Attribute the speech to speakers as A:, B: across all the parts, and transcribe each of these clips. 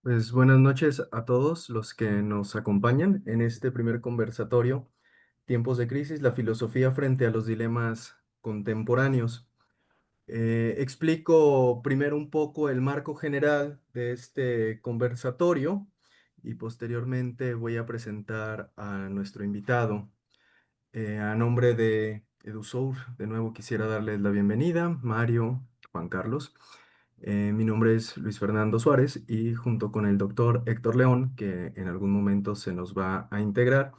A: Pues buenas noches a todos los que nos acompañan en este primer conversatorio, Tiempos de Crisis, la filosofía frente a los dilemas contemporáneos. Explico primero un poco el marco general de este conversatorio y posteriormente voy a presentar a nuestro invitado. A nombre de EduSour, de nuevo quisiera darles la bienvenida, Mario, Juan Carlos. Mi nombre es Luis Fernando Suárez y junto con el doctor Héctor León, que en algún momento se nos va a integrar,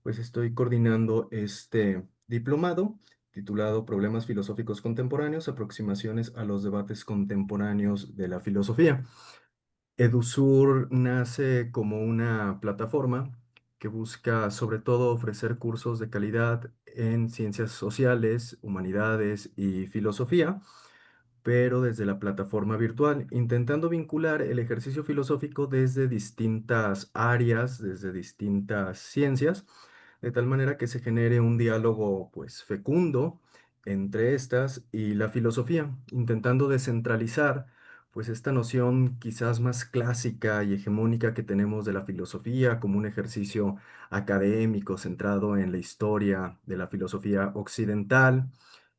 A: pues estoy coordinando este diplomado titulado Problemas filosóficos contemporáneos, aproximaciones a los debates contemporáneos de la filosofía. EduSur nace como una plataforma que busca sobre todo ofrecer cursos de calidad en ciencias sociales, humanidades y filosofía, pero desde la plataforma virtual, intentando vincular el ejercicio filosófico desde distintas áreas, desde distintas ciencias, de tal manera que se genere un diálogo pues fecundo entre estas y la filosofía, intentando descentralizar pues esta noción quizás más clásica y hegemónica que tenemos de la filosofía como un ejercicio académico centrado en la historia de la filosofía occidental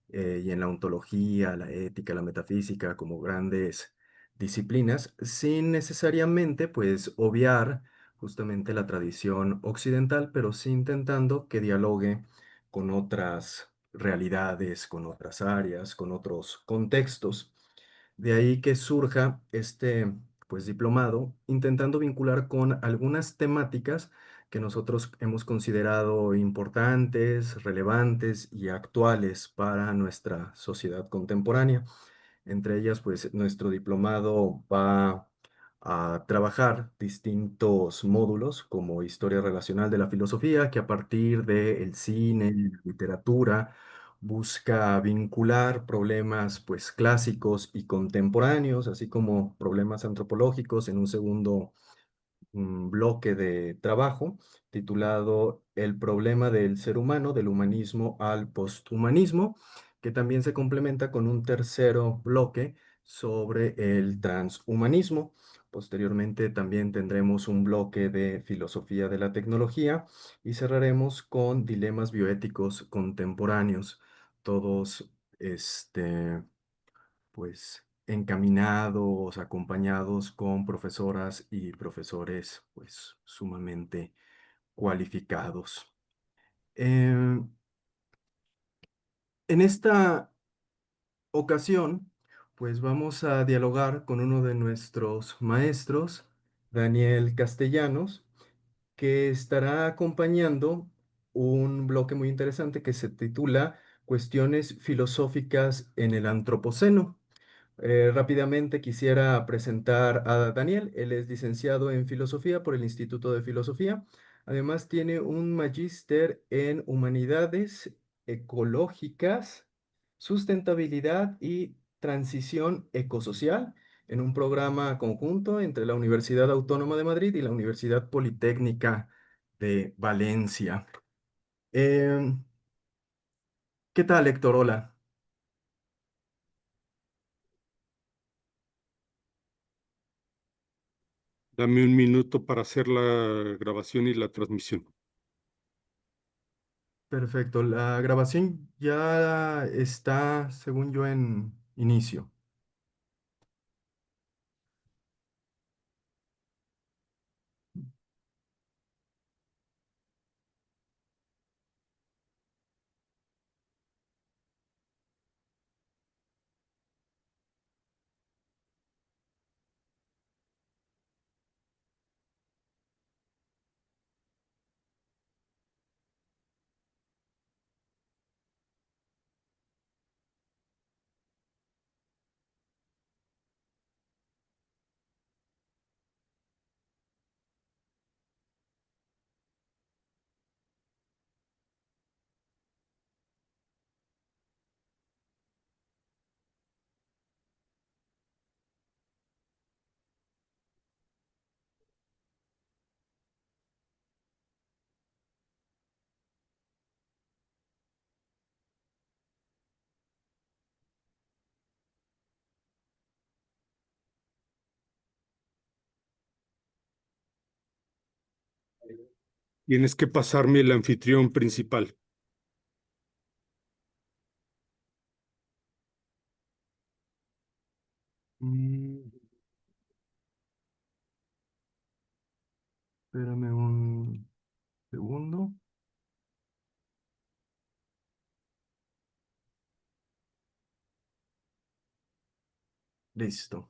A: y en la ontología, la ética, la metafísica como grandes disciplinas, sin necesariamente pues obviar justamente la tradición occidental, pero sí intentando que dialogue con otras realidades, con otras áreas, con otros contextos. De ahí que surja este pues diplomado, intentando vincular con algunas temáticas que nosotros hemos considerado importantes, relevantes y actuales para nuestra sociedad contemporánea. Entre ellas, pues nuestro diplomado va a trabajar distintos módulos como historia relacional de la filosofía, que a partir del cine, la literatura, busca vincular problemas pues clásicos y contemporáneos, así como problemas antropológicos en un segundo un bloque de trabajo titulado El problema del ser humano, del humanismo al posthumanismo, que también se complementa con un tercero bloque sobre el transhumanismo. Posteriormente también tendremos un bloque de filosofía de la tecnología y cerraremos con dilemas bioéticos contemporáneos, todos pues encaminados, acompañados con profesoras y profesores pues sumamente cualificados. En esta ocasión, pues vamos a dialogar con uno de nuestros maestros, Daniel Castellanos, que estará acompañando un bloque muy interesante que se titula Cuestiones filosóficas en el Antropoceno. Rápidamente quisiera presentar a Daniel. Él es licenciado en filosofía por el Instituto de Filosofía. Además tiene un magíster en humanidades ecológicas, sustentabilidad y transición ecosocial en un programa conjunto entre la Universidad Autónoma de Madrid y la Universidad Politécnica de Valencia. Em, ¿Qué tal, Héctor? Hola.
B: Dame un minuto para hacer la grabación y la transmisión.
A: Perfecto, la grabación ya está, según yo, en inicio.
B: Tienes que pasarme el anfitrión principal.
A: Mm, espérame un segundo. Listo.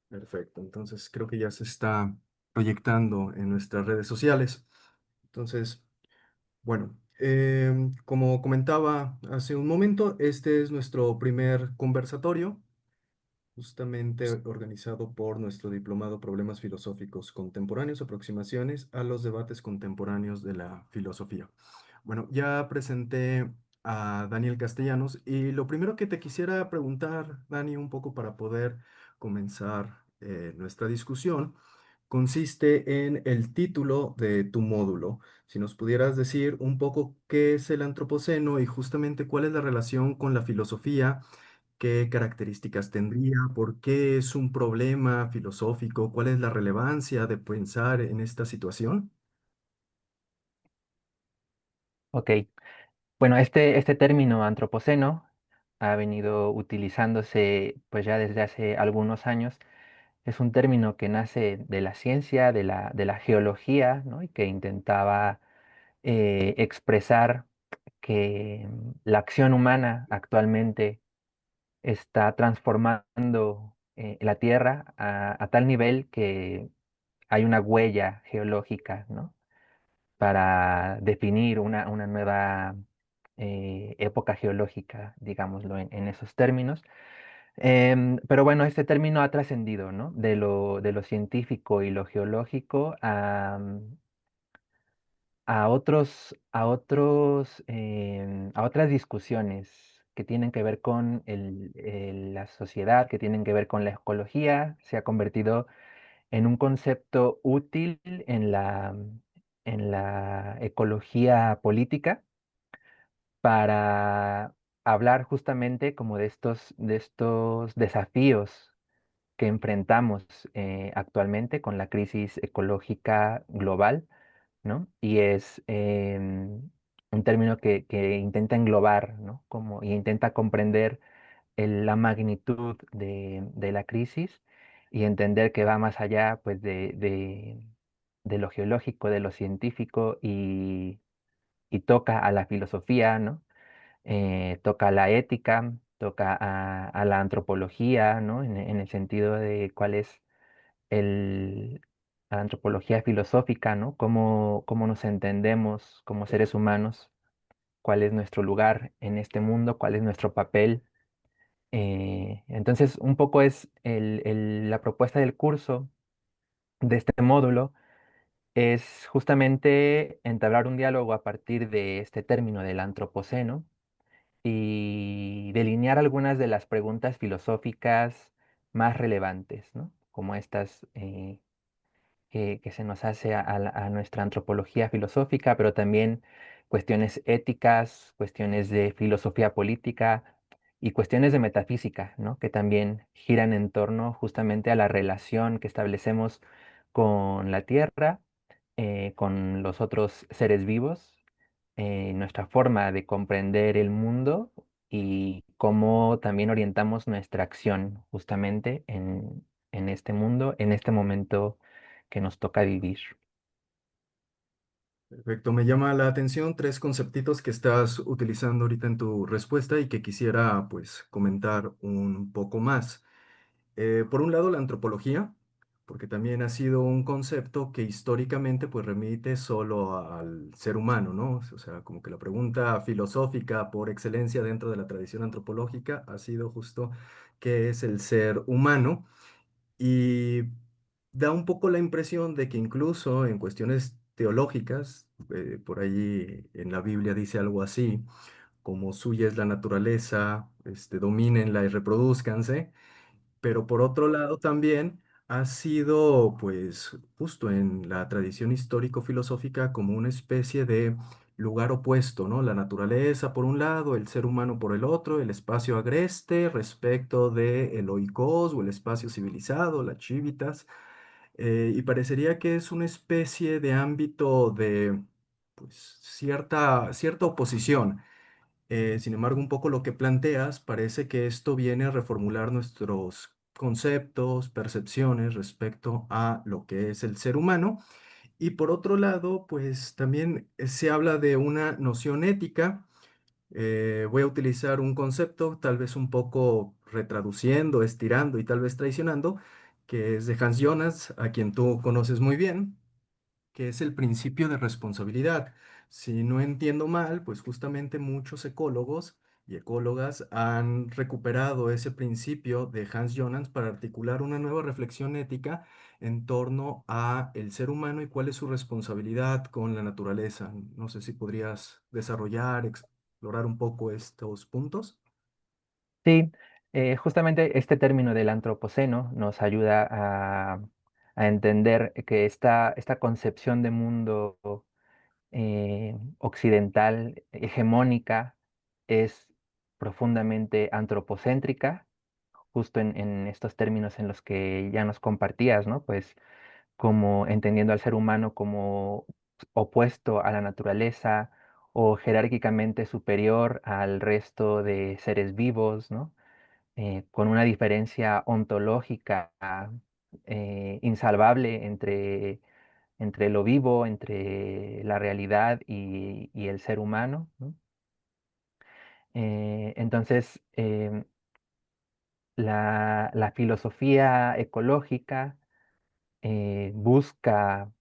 A: Perfecto. Entonces creo que ya se está proyectando en nuestras redes sociales. Entonces, bueno, como comentaba hace un momento, este es nuestro primer conversatorio, justamente organizado por nuestro diplomado Problemas Filosóficos Contemporáneos, aproximaciones a los debates contemporáneos de la filosofía. Bueno, ya presenté a Daniel Castellanos y lo primero que te quisiera preguntar, Dani, un poco para poder comenzar nuestra discusión, consiste en el título de tu módulo. Si nos pudieras decir un poco qué es el antropoceno y justamente cuál es la relación con la filosofía, qué características tendría, por qué es un problema filosófico, cuál es la relevancia de pensar en esta situación.
C: Ok, bueno, este término antropoceno ha venido utilizándose pues ya desde hace algunos años. Es un término que nace de la ciencia, de la geología, ¿no? Y que intentaba expresar que la acción humana actualmente está transformando la Tierra a tal nivel que hay una huella geológica, ¿no? Para definir una nueva época geológica, digámoslo en esos términos. Pero bueno, este término ha trascendido, ¿no? De lo científico y lo geológico a otras discusiones que tienen que ver con la sociedad, que tienen que ver con la ecología. Se ha convertido en un concepto útil en la ecología política para hablar justamente como de estos desafíos que enfrentamos actualmente con la crisis ecológica global, ¿no? Y es un término que intenta englobar, ¿no? Y intenta comprender la magnitud de la crisis y entender que va más allá, pues, de lo geológico, de lo científico y toca a la filosofía, ¿no? Toca a la ética, toca a la antropología, ¿no? En el sentido de cuál es el, la antropología filosófica, ¿no? Cómo nos entendemos como seres humanos, cuál es nuestro lugar en este mundo, cuál es nuestro papel. Entonces, un poco es la propuesta del curso, de este módulo, es justamente entablar un diálogo a partir de este término del antropoceno y delinear algunas de las preguntas filosóficas más relevantes, ¿no? Como estas que se nos hace a nuestra antropología filosófica, pero también cuestiones éticas, cuestiones de filosofía política y cuestiones de metafísica, ¿no? Que también giran en torno justamente a la relación que establecemos con la Tierra, con los otros seres vivos, nuestra forma de comprender el mundo y cómo también orientamos nuestra acción justamente en este mundo, en este momento que nos toca vivir.
A: Perfecto, me llama la atención tres conceptitos que estás utilizando ahorita en tu respuesta y que quisiera pues comentar un poco más. Por un lado, la antropología, porque también ha sido un concepto que históricamente pues remite solo al ser humano, ¿no? O sea, como que la pregunta filosófica por excelencia dentro de la tradición antropológica ha sido justo qué es el ser humano y da un poco la impresión de que incluso en cuestiones teológicas, por ahí en la Biblia dice algo así, como suya es la naturaleza, domínenla y reproduzcanse, pero por otro lado también ha sido, pues, justo en la tradición histórico-filosófica como una especie de lugar opuesto, ¿no? La naturaleza por un lado, el ser humano por el otro, el espacio agreste respecto de el oikos o el espacio civilizado, la civitas, y parecería que es una especie de ámbito de, pues, cierta oposición. Sin embargo, un poco lo que planteas parece que esto viene a reformular nuestros conceptos, percepciones respecto a lo que es el ser humano. Y por otro lado, pues también se habla de una noción ética. Voy a utilizar un concepto tal vez un poco retraduciendo, estirando y tal vez traicionando, que es de Hans Jonas, a quien tú conoces muy bien, que es el principio de responsabilidad. Si no entiendo mal, pues justamente muchos ecólogos y ecólogas han recuperado ese principio de Hans Jonas para articular una nueva reflexión ética en torno a el ser humano y cuál es su responsabilidad con la naturaleza. No sé si podrías desarrollar, explorar un poco estos puntos.
C: Sí, justamente este término del antropoceno nos ayuda a entender que esta concepción de mundo occidental hegemónica es profundamente antropocéntrica, justo en estos términos en los que ya nos compartías, ¿no? Pues como entendiendo al ser humano como opuesto a la naturaleza o jerárquicamente superior al resto de seres vivos, ¿no? Con una diferencia ontológica insalvable entre lo vivo, entre la realidad y el ser humano, ¿no? Entonces, la filosofía ecológica busca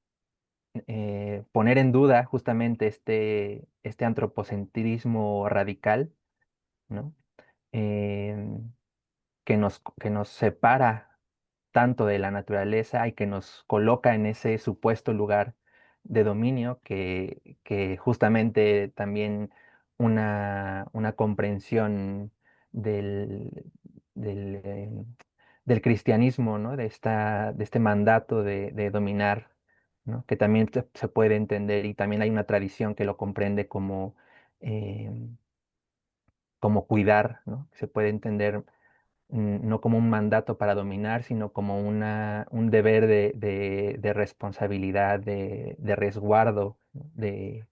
C: poner en duda justamente este antropocentrismo radical, ¿no? Em, que nos separa tanto de la naturaleza y que nos coloca en ese supuesto lugar de dominio que justamente también una comprensión del, del, del cristianismo, ¿no? De este mandato de dominar, ¿no? Que también se puede entender y también hay una tradición que lo comprende como cuidar, ¿no? Se puede entender no como un mandato para dominar, sino como un deber de responsabilidad, de resguardo, ¿no? De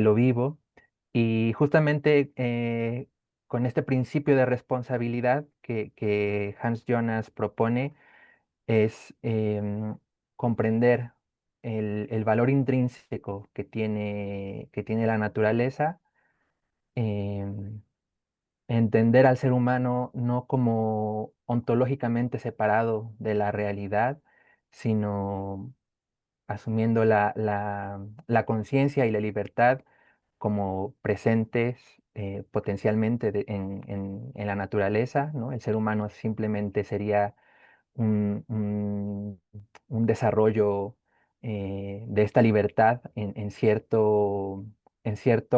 C: lo vivo. Y justamente con este principio de responsabilidad que Hans Jonas propone es comprender el valor intrínseco que tiene la naturaleza, em, entender al ser humano no como ontológicamente separado de la realidad, sino asumiendo la conciencia y la libertad como presentes potencialmente en la naturaleza, ¿no? El ser humano simplemente sería un, un- un desarrollo de esta libertad en cierto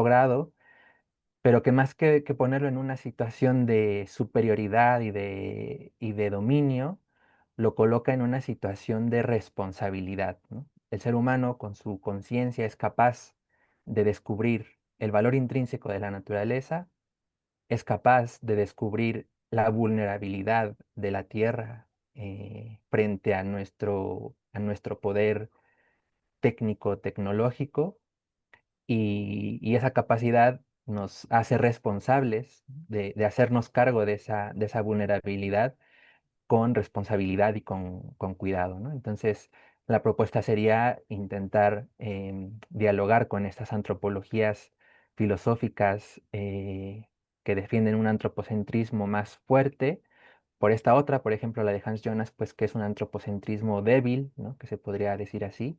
C: grado, pero que más que ponerlo en una situación de superioridad y de dominio, lo coloca en una situación de responsabilidad, ¿no? El ser humano con su conciencia es capaz de descubrir el valor intrínseco de la naturaleza, es capaz de descubrir la vulnerabilidad de la tierra frente a nuestro poder técnico, tecnológico, y esa capacidad nos hace responsables de hacernos cargo de esa vulnerabilidad con responsabilidad y con cuidado, ¿no? Entonces, La propuesta sería intentar dialogar con estas antropologías filosóficas que defienden un antropocentrismo más fuerte por esta otra, por ejemplo, la de Hans Jonas, pues que es un antropocentrismo débil, ¿no? Que se podría decir así,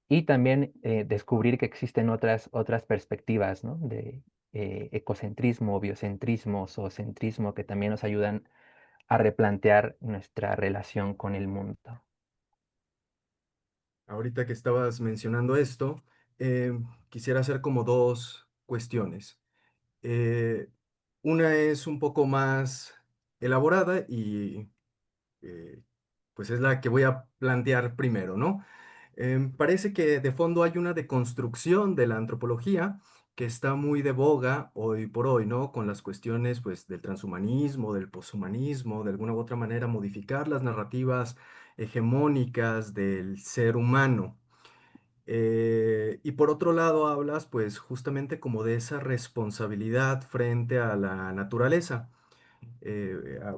C: y también descubrir que existen otras perspectivas, ¿no? De ecocentrismo, biocentrismo, zoocentrismo, que también nos ayudan a replantear nuestra relación con el mundo.
A: Ahorita que estabas mencionando esto, quisiera hacer como dos cuestiones. Eh, una es un poco más elaborada y eh, pues es la que voy a plantear primero, ¿no? Parece que de fondo hay una deconstrucción de la antropología que está muy de boga hoy por hoy, ¿no? Con las cuestiones, pues, del transhumanismo, del poshumanismo, de alguna u otra manera modificar las narrativas hegemónicas del ser humano. Y por otro lado hablas, pues, justamente como de esa responsabilidad frente a la naturaleza.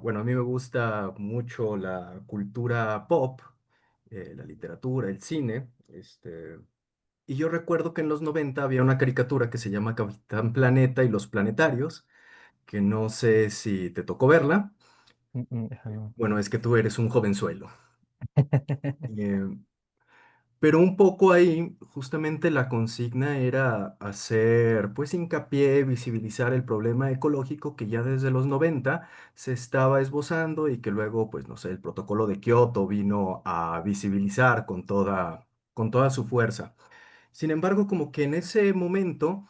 A: Bueno, a mí me gusta mucho la cultura pop, la literatura, el cine, y yo recuerdo que en los 90 había una caricatura que se llama Capitán Planeta y los Planetarios, que no sé si te tocó verla.
C: Ajá.
A: Bueno, es que tú eres un jovenzuelo. Eh, Pero un poco ahí, justamente la consigna era hacer, pues, hincapié, visibilizar el problema ecológico que ya desde los 90 se estaba esbozando y que luego, pues, no sé, el protocolo de Kioto vino a visibilizar con toda su fuerza. Sin embargo, como que en ese momento,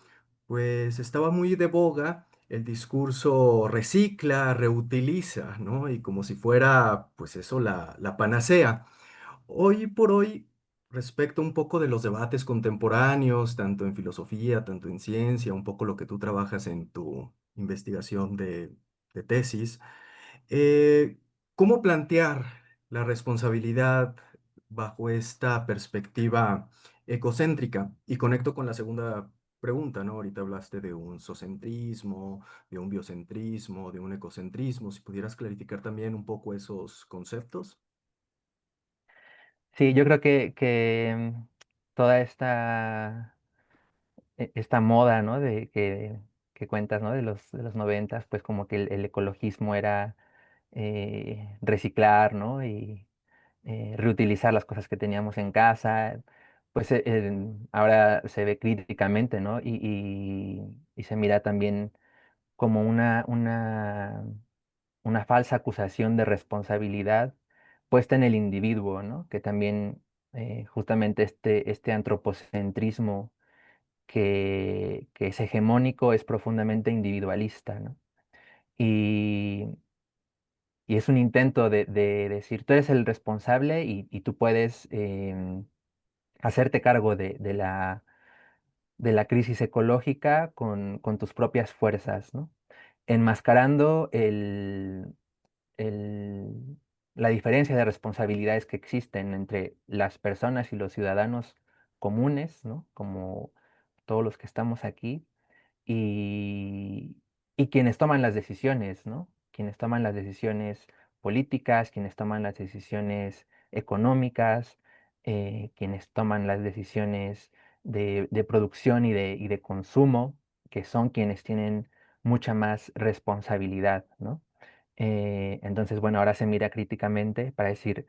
A: pues, estaba muy de boga el discurso recicla, reutiliza, ¿no? Y como si fuera, pues, eso, la panacea. Hoy por hoy, respecto un poco de los debates contemporáneos, tanto en filosofía, tanto en ciencia, un poco lo que tú trabajas en tu investigación de tesis, eh, ¿cómo plantear la responsabilidad bajo esta perspectiva ecocéntrica? Y conecto con la segunda pregunta, ¿no? Ahorita hablaste de un zoocentrismo, de un biocentrismo, de un ecocentrismo. Si pudieras clarificar también un poco esos conceptos.
C: Sí, yo creo que toda esta moda, ¿no? Que cuentas, ¿no? De los noventas, pues como que el ecologismo era reciclar, ¿no? Y reutilizar las cosas que teníamos en casa, pues ahora se ve críticamente, ¿no? Y se mira también como una falsa acusación de responsabilidad puesta en el individuo, ¿no? Que también justamente este antropocentrismo que es hegemónico es profundamente individualista, ¿no? Y, y es un intento de decir, tú eres el responsable y tú puedes hacerte cargo de la crisis ecológica con tus propias fuerzas, ¿no? Enmascarando el- la diferencia de responsabilidades que existen entre las personas y los ciudadanos comunes, ¿no? Como todos los que estamos aquí, y, y quienes toman las decisiones, ¿no? Quienes toman las decisiones políticas, quienes toman las decisiones económicas, quienes toman las decisiones de producción y de consumo, que son quienes tienen mucha más responsabilidad, ¿no? Entonces, bueno, ahora se mira críticamente para decir,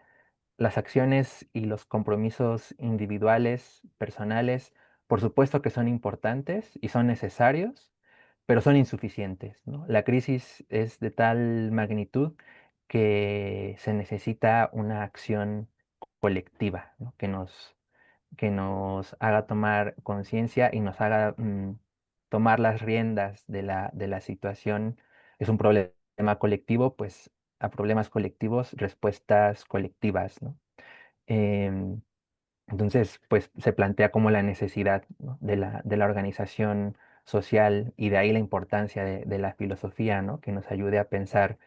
C: las acciones y los compromisos individuales, personales, por supuesto que son importantes y son necesarios, pero son insuficientes, ¿no? La crisis es de tal magnitud que se necesita una acción colectiva, ¿no? Que nos haga tomar conciencia y nos haga tomar las riendas de la situación. Es un problema colectivo, pues a problemas colectivos, respuestas colectivas, ¿no? Em, entonces, pues se plantea como la necesidad, ¿no? de la organización social y de ahí la importancia de la filosofía, ¿no? Que nos ayude a pensar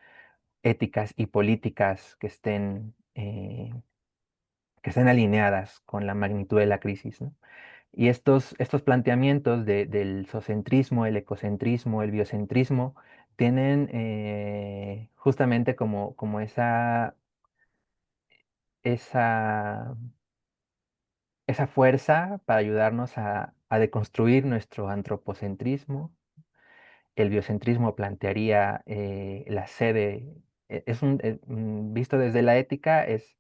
C: éticas y políticas que estén alineadas con la magnitud de la crisis, ¿no? Y estos planteamientos del zoocentrismo, el ecocentrismo, el biocentrismo, tienen justamente como esa esa fuerza para ayudarnos a deconstruir nuestro antropocentrismo. El biocentrismo plantearía la sede, visto desde la ética, es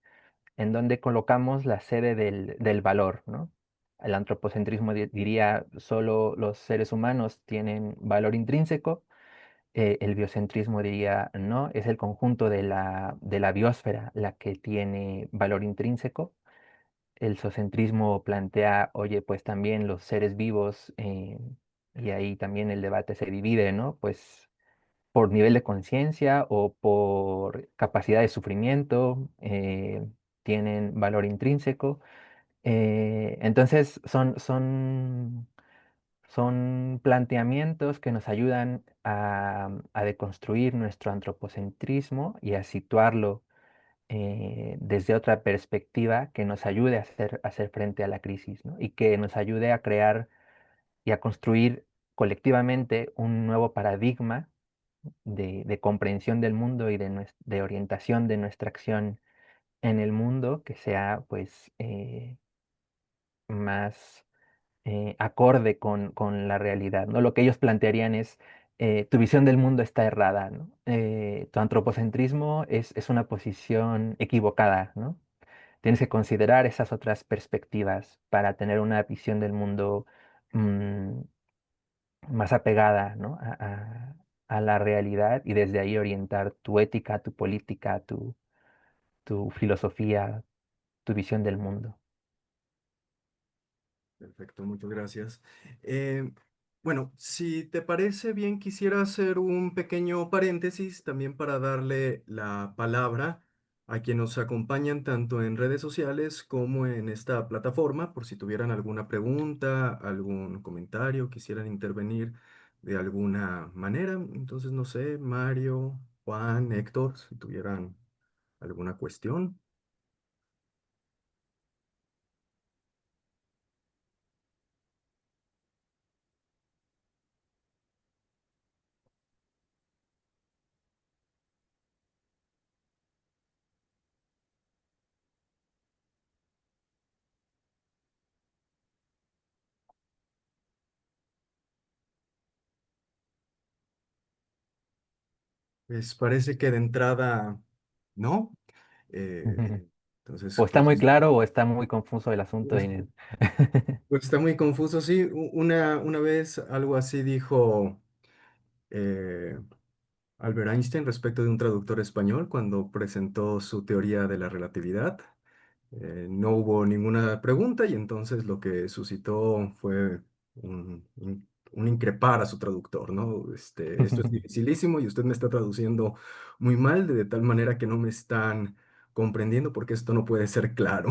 C: en donde colocamos la sede del valor, ¿no? El antropocentrismo diría solo los seres humanos tienen valor intrínseco. El biocentrismo diría no, es el conjunto de la biosfera la que tiene valor intrínseco. El zoocentrismo plantea, oye, pues también los seres vivos, y ahí también el debate se divide, ¿no? Pues por nivel de conciencia o por capacidad de sufrimiento, tienen valor intrínseco. Entonces son planteamientos que nos ayudan a deconstruir nuestro antropocentrismo y a situarlo desde otra perspectiva que nos ayude a hacer frente a la crisis, ¿no? Y que nos ayude a crear y a construir colectivamente un nuevo paradigma de comprensión del mundo y de orientación de nuestra acción en el mundo que sea pues más acorde con la realidad, ¿no? Lo que ellos plantearían es, tu visión del mundo está errada, ¿no? Tu antropocentrismo es una posición equivocada, ¿no? Tienes que considerar esas otras perspectivas para tener una visión del mundo mm, más apegada, ¿no? a la realidad y desde ahí orientar tu ética, tu política, tu filosofía, tu visión del mundo.
A: Perfecto, muchas gracias. Eh, bueno, si te parece bien, quisiera hacer un pequeño paréntesis también para darle la palabra a quienes nos acompañan tanto en redes sociales como en esta plataforma, por si tuvieran alguna pregunta, algún comentario, quisieran intervenir de alguna manera. Entonces, no sé, Mario, Juan, Héctor, si tuvieran alguna cuestión. Pues parece que de entrada, ¿no? Eh, entonces,
C: O está
A: pues,
C: muy claro o está muy confuso el asunto,
A: pues,
C: Inés.
A: pues está muy confuso, sí. Una vez algo así dijo eh, Albert Einstein respecto de un traductor español cuando presentó su teoría de la relatividad. No hubo ninguna pregunta y entonces lo que suscitó fue un increpar a su traductor, ¿no? Esto es dificilísimo y usted me está traduciendo muy mal, de tal manera que no me están comprendiendo porque esto no puede ser claro.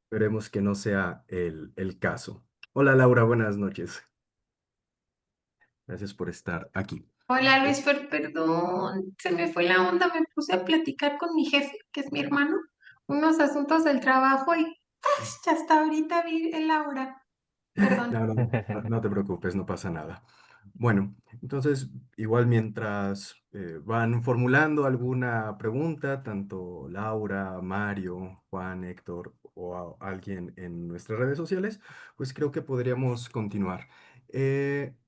A: Esperemos que no sea el caso. Hola Laura, buenas noches. Gracias por estar aquí.
D: Hola Luis perdón, se me fue la onda, me puse a platicar con mi jefe, que es mi hermano, unos asuntos del trabajo y ya hasta ahorita vi la hora, perdón.
A: No, no te preocupes, no pasa nada. Bueno, entonces, igual mientras van formulando alguna pregunta, tanto Laura, Mario, Juan, Héctor o alguien en nuestras redes sociales, pues creo que podríamos continuar.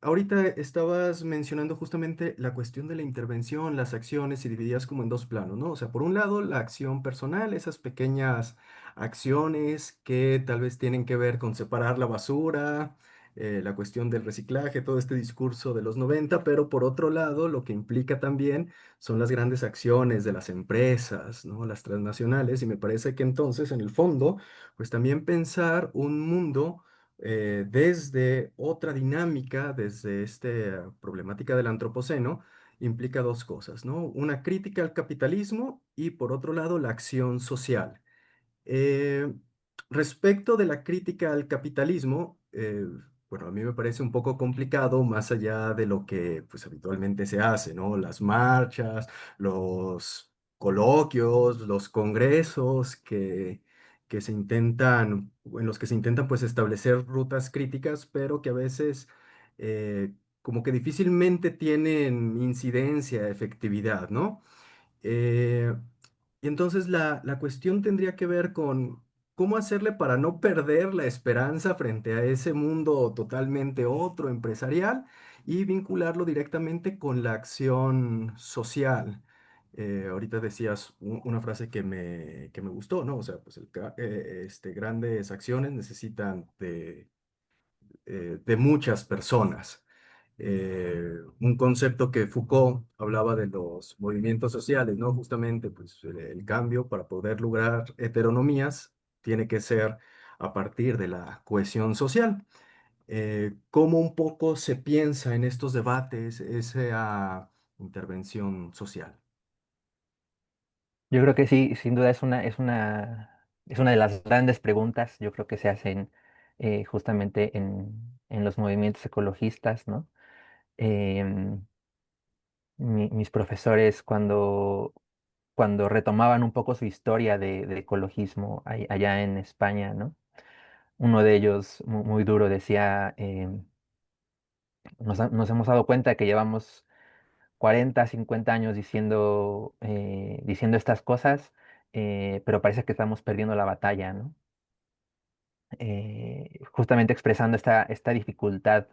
A: Ahorita estabas mencionando justamente la cuestión de la intervención, las acciones y dividías como en dos planos, ¿no? O sea, por un lado, la acción personal, esas pequeñas acciones que tal vez tienen que ver con separar la basura, la cuestión del reciclaje, todo este discurso de los 90, pero por otro lado, lo que implica también son las grandes acciones de las empresas, ¿no? Las transnacionales, y me parece que entonces, en el fondo, pues también pensar un mundo desde otra dinámica, desde esta problemática del antropoceno, implica dos cosas, ¿no? Una crítica al capitalismo y por otro lado la acción social. Eh, Respecto de la crítica al capitalismo, bueno, a mí me parece un poco complicado más allá de lo que pues habitualmente se hace, ¿no? Las marchas, los coloquios, los congresos que se intentan, en los que se intentan pues establecer rutas críticas, pero que a veces como que difícilmente tienen incidencia, efectividad, ¿no? Eh, y entonces la cuestión tendría que ver con, cómo hacerle para no perder la esperanza frente a ese mundo totalmente otro, empresarial, y vincularlo directamente con la acción social. Ahorita decías una frase que me gustó, ¿no? O sea, pues grandes acciones necesitan de muchas personas. Un concepto que Foucault hablaba de los movimientos sociales, ¿no? Justamente, pues el cambio para poder lograr heteronomías tiene que ser a partir de la cohesión social. ¿Cómo un poco se piensa en estos debates esa intervención social?
C: Yo creo que sí, sin duda es una de las grandes preguntas, yo creo que se hacen justamente en los movimientos ecologistas, ¿no? Em, mis profesores cuando retomaban un poco su historia de ecologismo allá en España, ¿no? Uno de ellos, muy duro, decía, nos hemos dado cuenta que llevamos 40, 50 años diciendo estas cosas, pero parece que estamos perdiendo la batalla, ¿no? Justamente expresando esta dificultad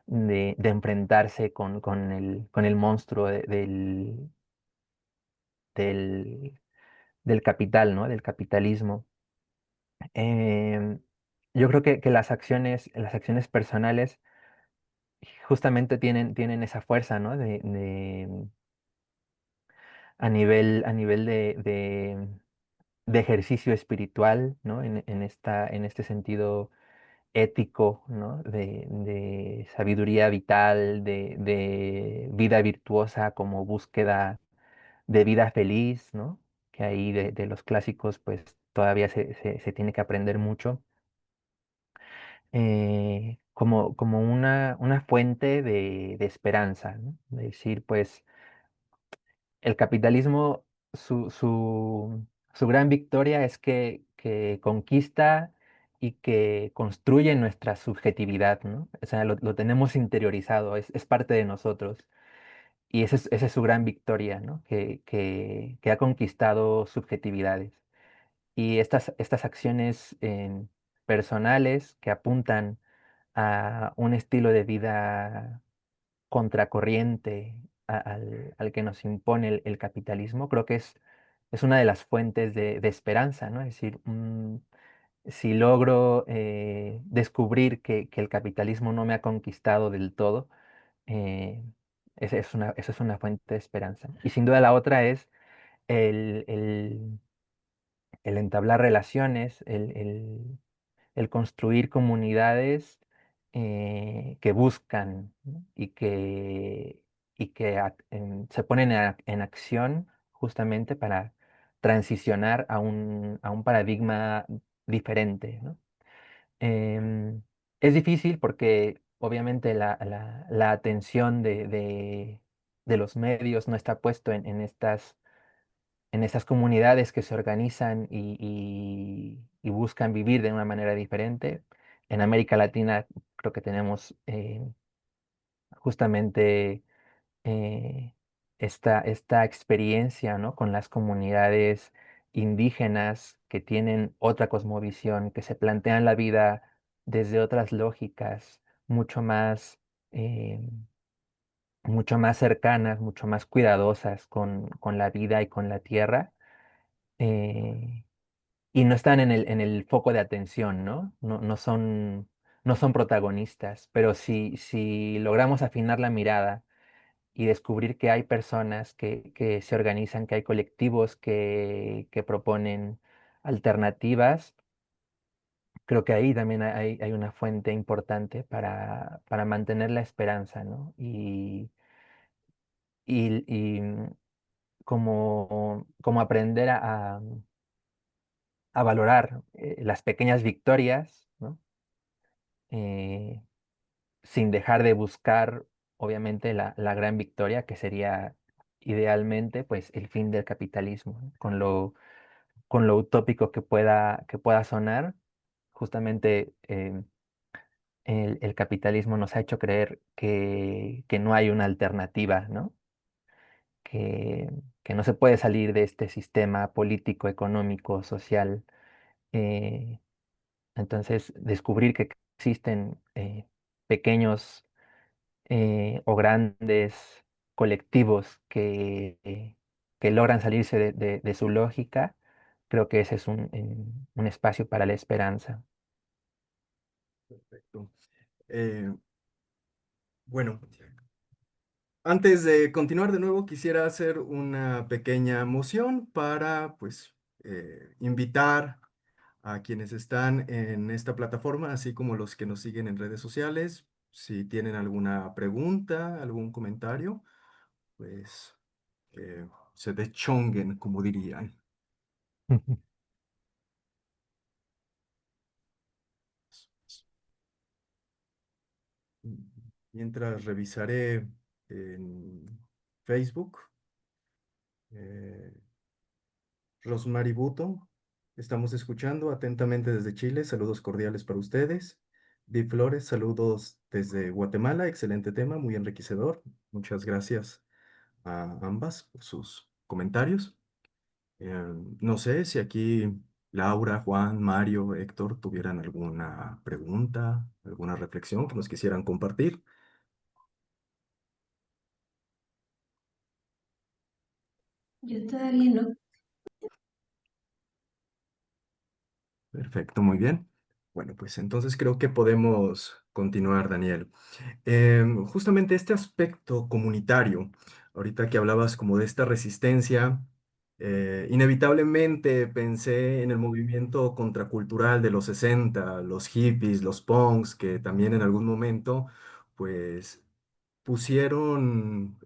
C: de enfrentarse con el monstruo del, del capital, ¿no? Del capitalismo. Em, yo creo que las acciones personales justamente tienen esa fuerza, ¿no? A nivel de ejercicio espiritual, ¿no? En este sentido ético, ¿no? De sabiduría vital, de vida virtuosa como búsqueda de vida feliz, ¿no? Que ahí de los clásicos, pues todavía se tiene que aprender mucho. Como una fuente de esperanza, ¿no? De decir, pues el capitalismo, su gran victoria es que conquista y que construye nuestra subjetividad, ¿no? O sea, lo tenemos interiorizado, es parte de nosotros. Y esa es su gran victoria, ¿no? Que ha conquistado subjetividades. Y estas acciones personales que apuntan a un estilo de vida contracorriente al que nos impone el capitalismo, creo que es una de las fuentes de esperanza, ¿no? Es decir, si logro descubrir que el capitalismo no me ha conquistado del todo, eh, esa es una fuente de esperanza. Y sin duda la otra es el, el- el entablar relaciones, el construir comunidades que buscan, ¿no? Y que se ponen en acción justamente para transicionar a un paradigma diferente, ¿no? Em, es difícil porque obviamente la atención de los medios no está puesto en estas comunidades que se organizan y buscan vivir de una manera diferente. En América Latina creo que tenemos justamente eh, esta experiencia, ¿no? Con las comunidades indígenas que tienen otra cosmovisión, que se plantean la vida desde otras lógicas mucho eh, mucho más cercanas, mucho más cuidadosas con la vida y con la tierra. eh, y no están en el foco de atención, ¿no? No son protagonistas, pero si logramos afinar la mirada y descubrir que hay personas que se organizan, que hay colectivos que proponen alternativas, creo que ahí también hay una fuente importante para mantener la esperanza, ¿no? Y como aprender a valorar las pequeñas victorias, ¿no? Eh, sin dejar de buscar, obviamente, la gran victoria, que sería idealmente, pues, el fin del capitalismo, ¿no? Con lo utópico que pueda sonar, justamente el capitalismo nos ha hecho creer que no hay una alternativa, ¿no? Que, que no se puede salir de este sistema político, económico, social Eh, entonces, descubrir que existen pequeños o grandes colectivos que logran salirse de su lógica, creo que ese es un espacio para la esperanza.
A: Perfecto. Eh, bueno, antes de continuar de nuevo, quisiera hacer una pequeña moción para, pues, invitar a quienes están en esta plataforma, así como los que nos siguen en redes sociales. Si tienen alguna pregunta, algún comentario, pues se deschonguen, como dirían. Mientras revisaré en Facebook, eh, Rosmary Buto, estamos escuchando atentamente desde Chile. Saludos cordiales para ustedes. Di Flores, saludos desde Guatemala. Excelente tema, muy enriquecedor. Muchas gracias a ambas por sus comentarios. No sé si aquí Laura, Juan, Mario, Héctor tuvieran alguna pregunta, alguna reflexión que nos quisieran compartir.
D: Yo todavía no.
A: Perfecto, muy bien. Bueno, pues entonces creo que podemos continuar, Daniel. Justamente este aspecto comunitario, ahorita que hablabas como de esta resistencia, inevitablemente pensé en el movimiento contracultural de los 60, los hippies, los punks, que también en algún momento, pues pusieron,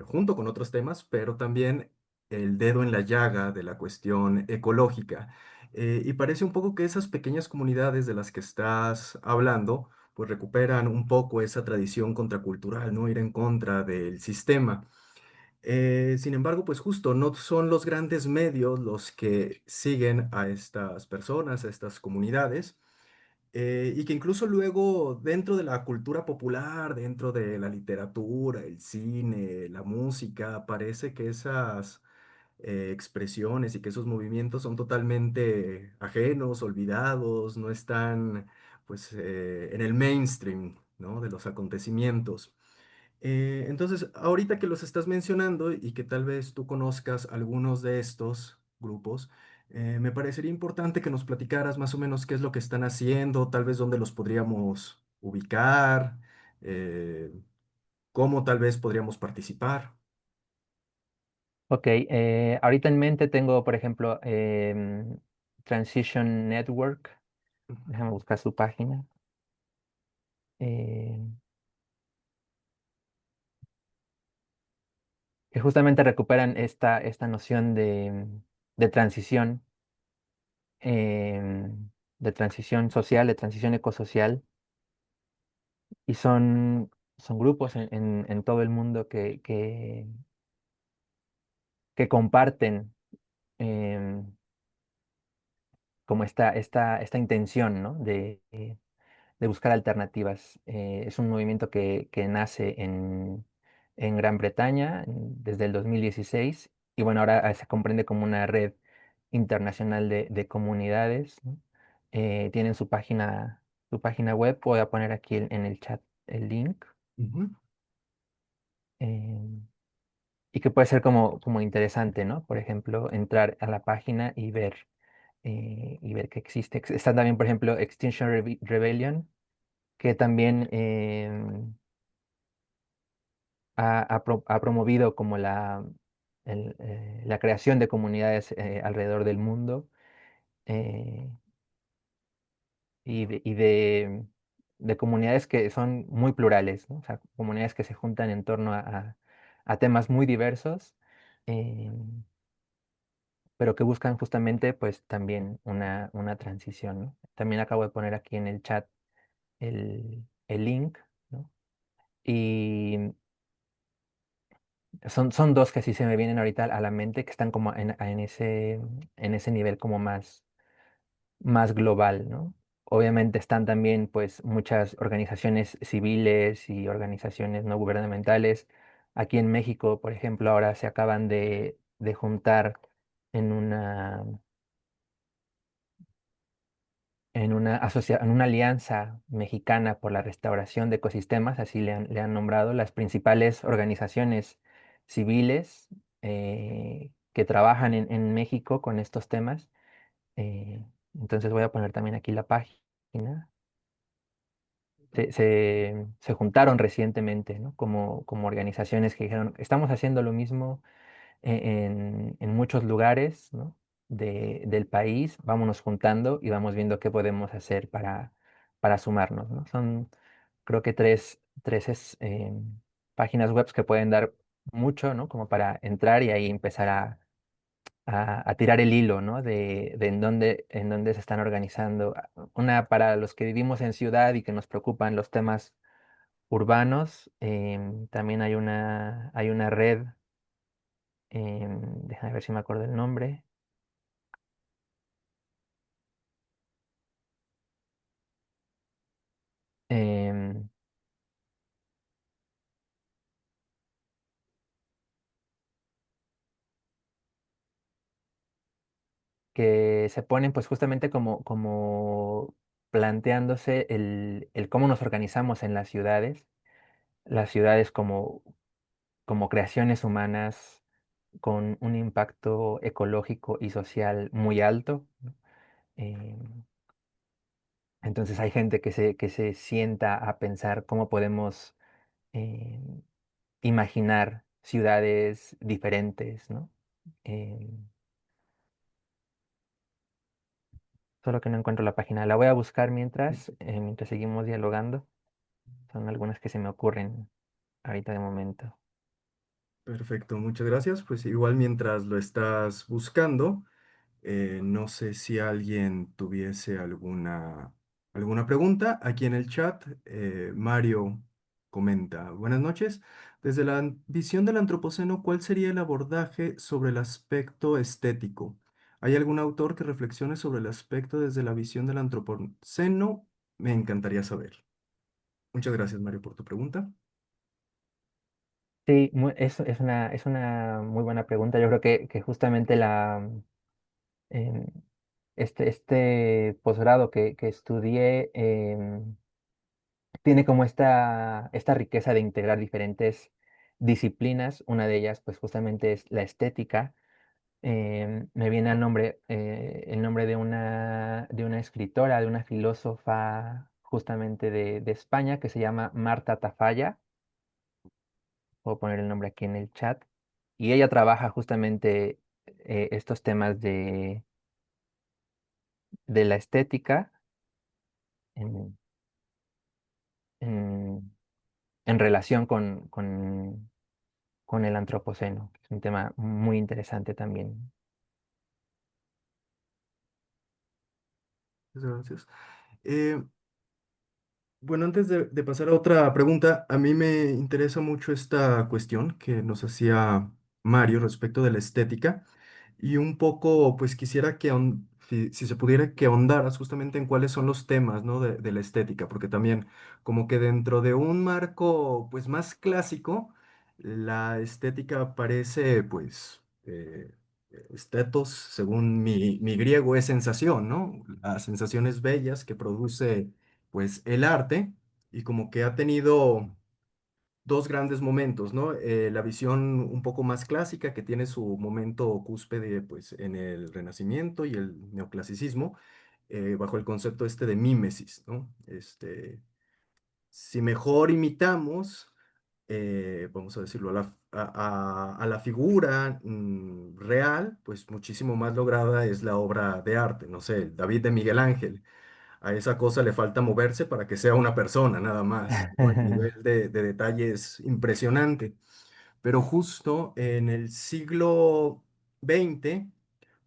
A: junto con otros temas, pero también el dedo en la llaga de la cuestión ecológica. Y parece un poco que esas pequeñas comunidades de las que estás hablando, pues recuperan un poco esa tradición contracultural, no ir en contra del sistema. Sin embargo, pues justo no son los grandes medios los que siguen a estas personas, a estas comunidades, y que incluso luego dentro de la cultura popular, dentro de la literatura, el cine, la música, parece que esas expresiones y que esos movimientos son totalmente ajenos, olvidados, no están pues en el mainstream, ¿no? De los acontecimientos. Entonces, ahorita que los estás mencionando y que tal vez tú conozcas algunos de estos grupos, me parecería importante que nos platicaras más o menos qué es lo que están haciendo, tal vez dónde los podríamos ubicar, eh, cómo tal vez podríamos participar.
C: Ok, ahorita en mente tengo, por ejemplo, Transition Network. Déjame buscar su página. eh, que justamente recuperan esta noción de transición, de transición social, de transición ecosocial, y son grupos en todo el mundo que comparten em, como esta intención, ¿no? De buscar alternativas. Es un movimiento que nace en Gran Bretaña desde el 2016 y bueno, ahora se comprende como una red internacional de comunidades, ¿no? Tienen su página web, voy a poner aquí en el chat el link,
A: Ujú,
C: eh, y que puede ser como interesante, ¿no? Por ejemplo, entrar a la página y ver que existe. Está también, por ejemplo, Extinction Rebellion, que también ha promovido como la creación de comunidades alrededor del mundo, eh, y de comunidades que son muy plurales, ¿no? O sea, comunidades que se juntan en torno a temas muy diversos, eh, pero que buscan justamente pues también una transición, ¿no? También acabo de poner aquí en el chat el link, ¿no? Y son dos que sí se me vienen ahorita a la mente, que están como en ese nivel como más global, ¿no? Obviamente están también pues muchas organizaciones civiles y organizaciones no gubernamentales. Aquí en México, por ejemplo, ahora se acaban de juntar en en una alianza mexicana por la restauración de ecosistemas, así le han nombrado, las principales organizaciones civiles que trabajan en México con estos temas. Entonces voy a poner también aquí la página. Se juntaron recientemente, ¿no? Como organizaciones que dijeron, estamos haciendo lo mismo en muchos lugares, ¿no? Del país, vámonos juntando y vamos viendo qué podemos hacer para sumarnos, ¿no? Son, creo que páginas web que pueden dar mucho, ¿no? Como para entrar y ahí empezar a tirar el hilo, ¿no? De en dónde se están organizando. Una para los que vivimos en ciudad y que nos preocupan los temas urbanos, también hay una red, déjame ver si me acuerdo el nombre, em, que se ponen pues justamente como planteándose el cómo nos organizamos en las ciudades como creaciones humanas con un impacto ecológico y social muy alto, ¿no? Em, entonces hay gente que se sienta a pensar cómo podemos em, imaginar ciudades diferentes, ¿no? Em, Solo que no encuentro la página. La voy a buscar mientras seguimos dialogando. Son algunas que se me ocurren ahorita de momento.
A: Perfecto, muchas gracias. Pues igual mientras lo estás buscando, no sé si alguien tuviese alguna pregunta. Aquí en el chat, Mario comenta, buenas noches. Desde la visión del antropoceno, ¿cuál sería el abordaje sobre el aspecto estético? ¿Hay algún autor que reflexione sobre el aspecto desde la visión del antropoceno? Me encantaría saber. Muchas gracias, Mario, por tu pregunta.
C: Sí, es una muy buena pregunta. Yo creo que justamente em, este posgrado que estudié tiene como esta riqueza de integrar diferentes disciplinas. Una de ellas, pues justamente es la estética. Me viene al nombre, el nombre de una escritora, de una filósofa justamente de España que se llama Marta Tafalla. Puedo poner el nombre aquí en el chat. Y ella trabaja justamente estos temas de la estética en, en- en relación con el antropoceno. Es un tema muy interesante también.
A: Muchas gracias. Eh, Bueno, antes de pasar a otra pregunta, a mí me interesa mucho esta cuestión que nos hacía Mario respecto de la estética y un poco, pues quisiera si se pudiera que ahondaras justamente en cuáles son los temas, ¿no? de la estética, porque también como que dentro de un marco, pues más clásico, la estética parece, pues, estetos, según mi griego, es sensación, ¿no? Las sensaciones bellas que produce pues el arte y como que ha tenido dos grandes momentos, ¿no? La visión un poco más clásica que tiene su momento cúspide pues en el Renacimiento y el neoclasicismo bajo el concepto este de mímesis, ¿no? Si mejor imitamos, vamos a decirlo, a la figura real, pues muchísimo más lograda es la obra de arte, no sé, David de Miguel Ángel. A esa cosa le falta moverse para que sea una persona, nada más, ¿no? El nivel de detalle es impresionante. Pero justo en el siglo XX,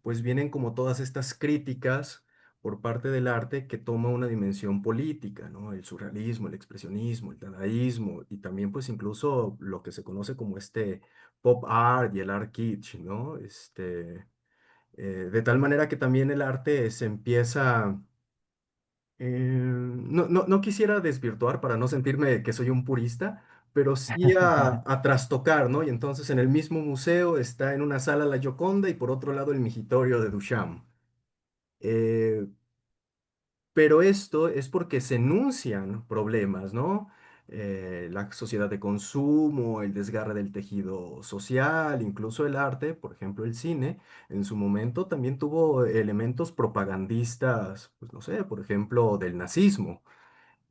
A: pues vienen como todas estas críticas por parte del arte que toma una dimensión política, ¿no? El surrealismo, el expresionismo, el dadaísmo y también pues incluso lo que se conoce como este pop art y el art kitsch, ¿no? De tal manera que también el arte se empieza no quisiera desvirtuar para no sentirme que soy un purista, pero sí a trastocar, ¿no? Y entonces en el mismo museo está en una sala la Gioconda y por otro lado el Migitorio de Duchamp. Eh, pero esto es porque se enuncian problemas, ¿no? La sociedad de consumo, el desgarre del tejido social, incluso el arte, por ejemplo, el cine, en su momento también tuvo elementos propagandistas, pues no sé, por ejemplo, del nazismo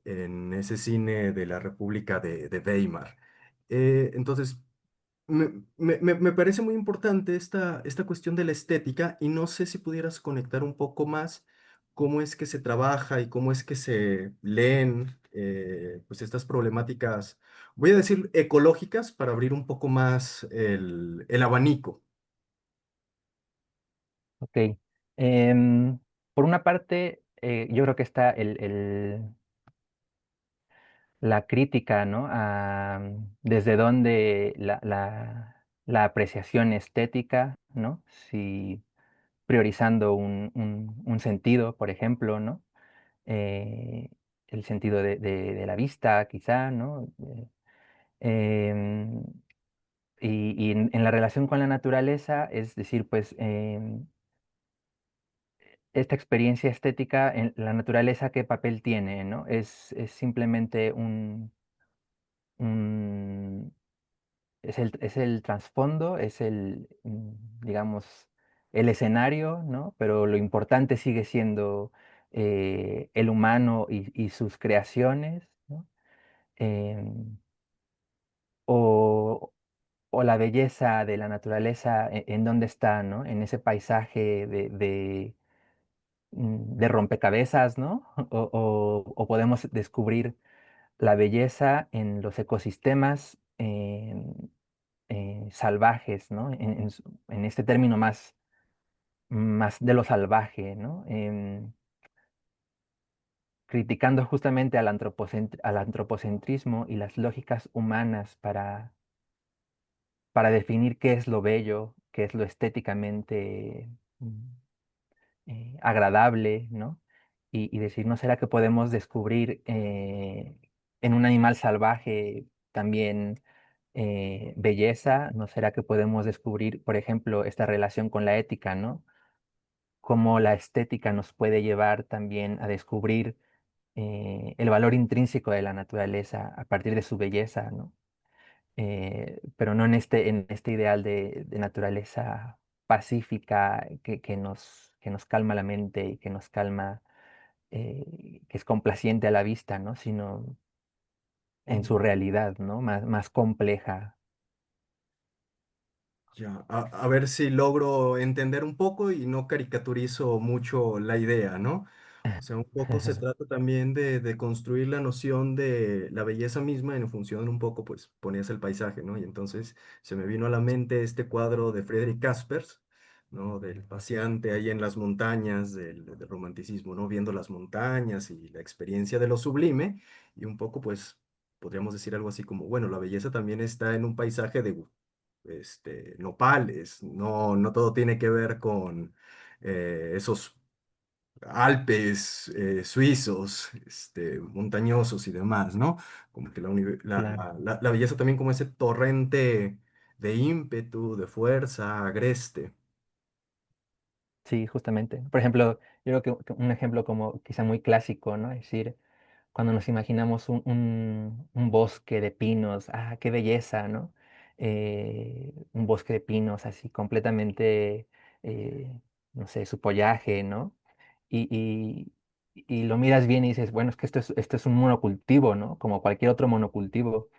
A: en ese cine de la República de Weimar. Entonces, me parece muy importante esta cuestión de la estética y no sé si pudieras conectar un poco más cómo es que se trabaja y cómo es que se leen pues estas problemáticas, voy a decir ecológicas, para abrir un poco más el abanico.
C: Ok. Em, por una parte, yo creo que está la crítica, ¿no? Desde dónde la apreciación estética, ¿no? Si priorizando un sentido, por ejemplo, ¿no? Eh, el sentido de la vista, quizá, ¿no? Em, y en la relación con la naturaleza, es decir, pues esta experiencia estética en la naturaleza, ¿qué papel tiene, ¿no? Es simplemente un- es el trasfondo, es digamos, el escenario, ¿no? Pero lo importante sigue siendo el humano y sus creaciones, ¿no? Em, o, o la belleza de la naturaleza, en dónde está, ¿no? En ese paisaje de rompecabezas, ¿no? O podemos descubrir la belleza en los ecosistemas salvajes, ¿no? En este término más de lo salvaje, ¿no? Criticando justamente al antropocentrismo y las lógicas humanas para definir qué es lo bello, qué es lo estéticamente agradable, ¿no? Y decir, ¿no será que podemos descubrir en un animal salvaje también belleza? ¿No será que podemos descubrir, por ejemplo, esta relación con la ética, ¿no? Cómo la estética nos puede llevar también a descubrir el valor intrínseco de la naturaleza a partir de su belleza, ¿no? Pero no en este ideal de naturaleza pacífica que nos calma la mente y que nos calma, que es complaciente a la vista, ¿no? Sino en su realidad, ¿no? Más compleja.
A: Ya, a ver si logro entender un poco y no caricaturizo mucho la idea, ¿no? O sea, un poco se trata también de construir la noción de la belleza misma en función un poco, pues ponías el paisaje, ¿no? Y entonces se me vino a la mente este cuadro de Friedrich Caspers, ¿no? Del paseante ahí en las montañas, del romanticismo, ¿no? Viendo las montañas y la experiencia de lo sublime y un poco, pues, podríamos decir algo así como, bueno, la belleza también está en un paisaje de nopales, no todo tiene que ver con esos Alpes suizos, montañosos y demás, ¿no? Como que
C: Claro.
A: la belleza también como ese torrente de ímpetu, de fuerza, agreste.
C: Sí, justamente. Por ejemplo, yo creo que un ejemplo como quizá muy clásico, ¿no? Es decir, cuando nos imaginamos un bosque de pinos, ah, qué belleza, ¿no? Un bosque de pinos así completamente, no sé, su follaje, ¿no? Y, y, y lo miras bien y dices, bueno, es que esto es un monocultivo, ¿no? Como cualquier otro monocultivo.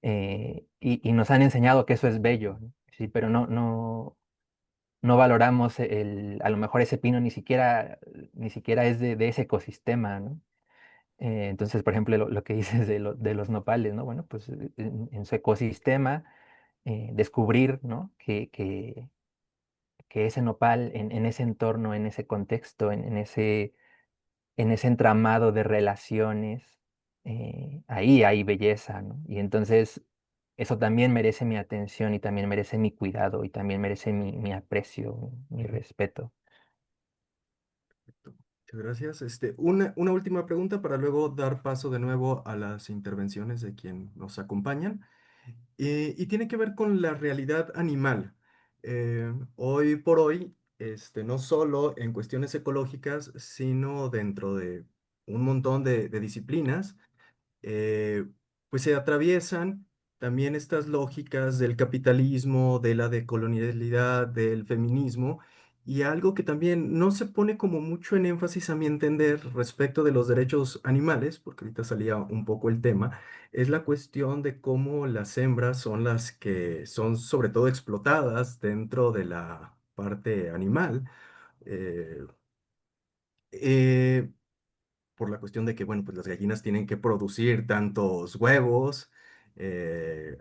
C: Y nos han enseñado que eso es bello, ¿no? Sí, pero no valoramos a lo mejor ese pino ni siquiera es de ese ecosistema, ¿no? Entonces, por ejemplo, lo que dices de los nopales, ¿no? Bueno, pues en su ecosistema, descubrir, ¿no? Que ese nopal, en ese entorno, en ese contexto, en ese entramado de relaciones, ahí hay belleza, ¿no? Y entonces eso también merece mi atención y también merece mi cuidado y también merece mi aprecio, mi respeto.
A: Perfecto. Muchas gracias. Una última pregunta para luego dar paso de nuevo a las intervenciones de quien nos acompañan. Y tiene que ver con la realidad animal. Hoy por hoy, no solo en cuestiones ecológicas, sino dentro de un montón de disciplinas, eh, pues se atraviesan también estas lógicas del capitalismo, de la decolonialidad, del feminismo, y algo que también no se pone como mucho en énfasis a mi entender respecto de los derechos animales, porque ahorita salía un poco el tema, es la cuestión de cómo las hembras son las que son sobre todo explotadas dentro de la parte animal. eh, eh, por la cuestión de que, bueno, pues las gallinas tienen que producir tantos huevos,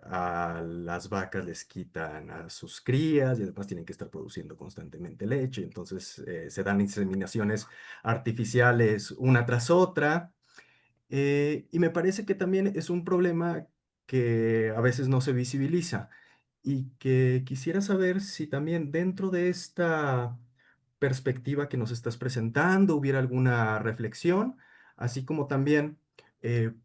A: a las vacas les quitan a sus crías y además tienen que estar produciendo constantemente leche, entonces se dan inseminaciones artificiales una tras otra. Y me parece que también es un problema que a veces no se visibiliza y que quisiera saber si también dentro de esta perspectiva que nos estás presentando hubiera alguna reflexión, así como también,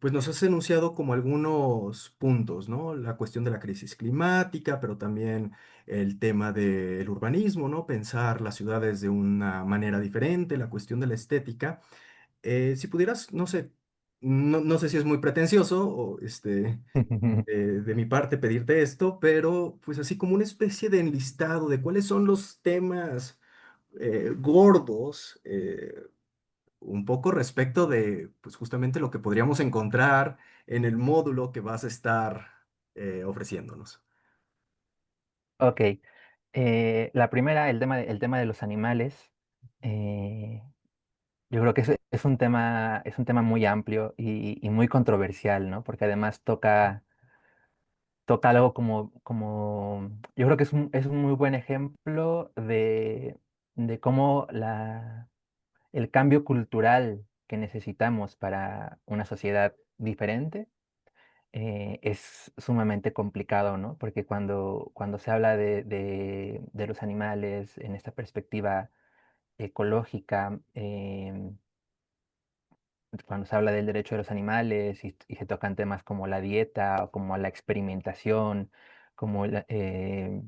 A: pues nos has enunciado como algunos puntos, ¿no? La cuestión de la crisis climática, pero también el tema del urbanismo, ¿no? Pensar las ciudades de una manera diferente, la cuestión de la estética. Si pudieras, no sé, no sé si es muy pretencioso o de mi parte pedirte esto, pero pues así como una especie de enlistado de cuáles son los temas gordos, un poco respecto de pues justamente lo que podríamos encontrar en el módulo que vas a estar ofreciéndonos.
C: Ok, la primera, el tema de los animales. eh, Yo creo que es un tema muy amplio y muy controversial, ¿no? Porque además toca algo yo creo que es un muy buen ejemplo de cómo el cambio cultural que necesitamos para una sociedad diferente es sumamente complicado, ¿no? Porque cuando se habla de los animales en esta perspectiva ecológica, cuando se habla del derecho de los animales y se tocan temas como la dieta o como la experimentación, como el, el,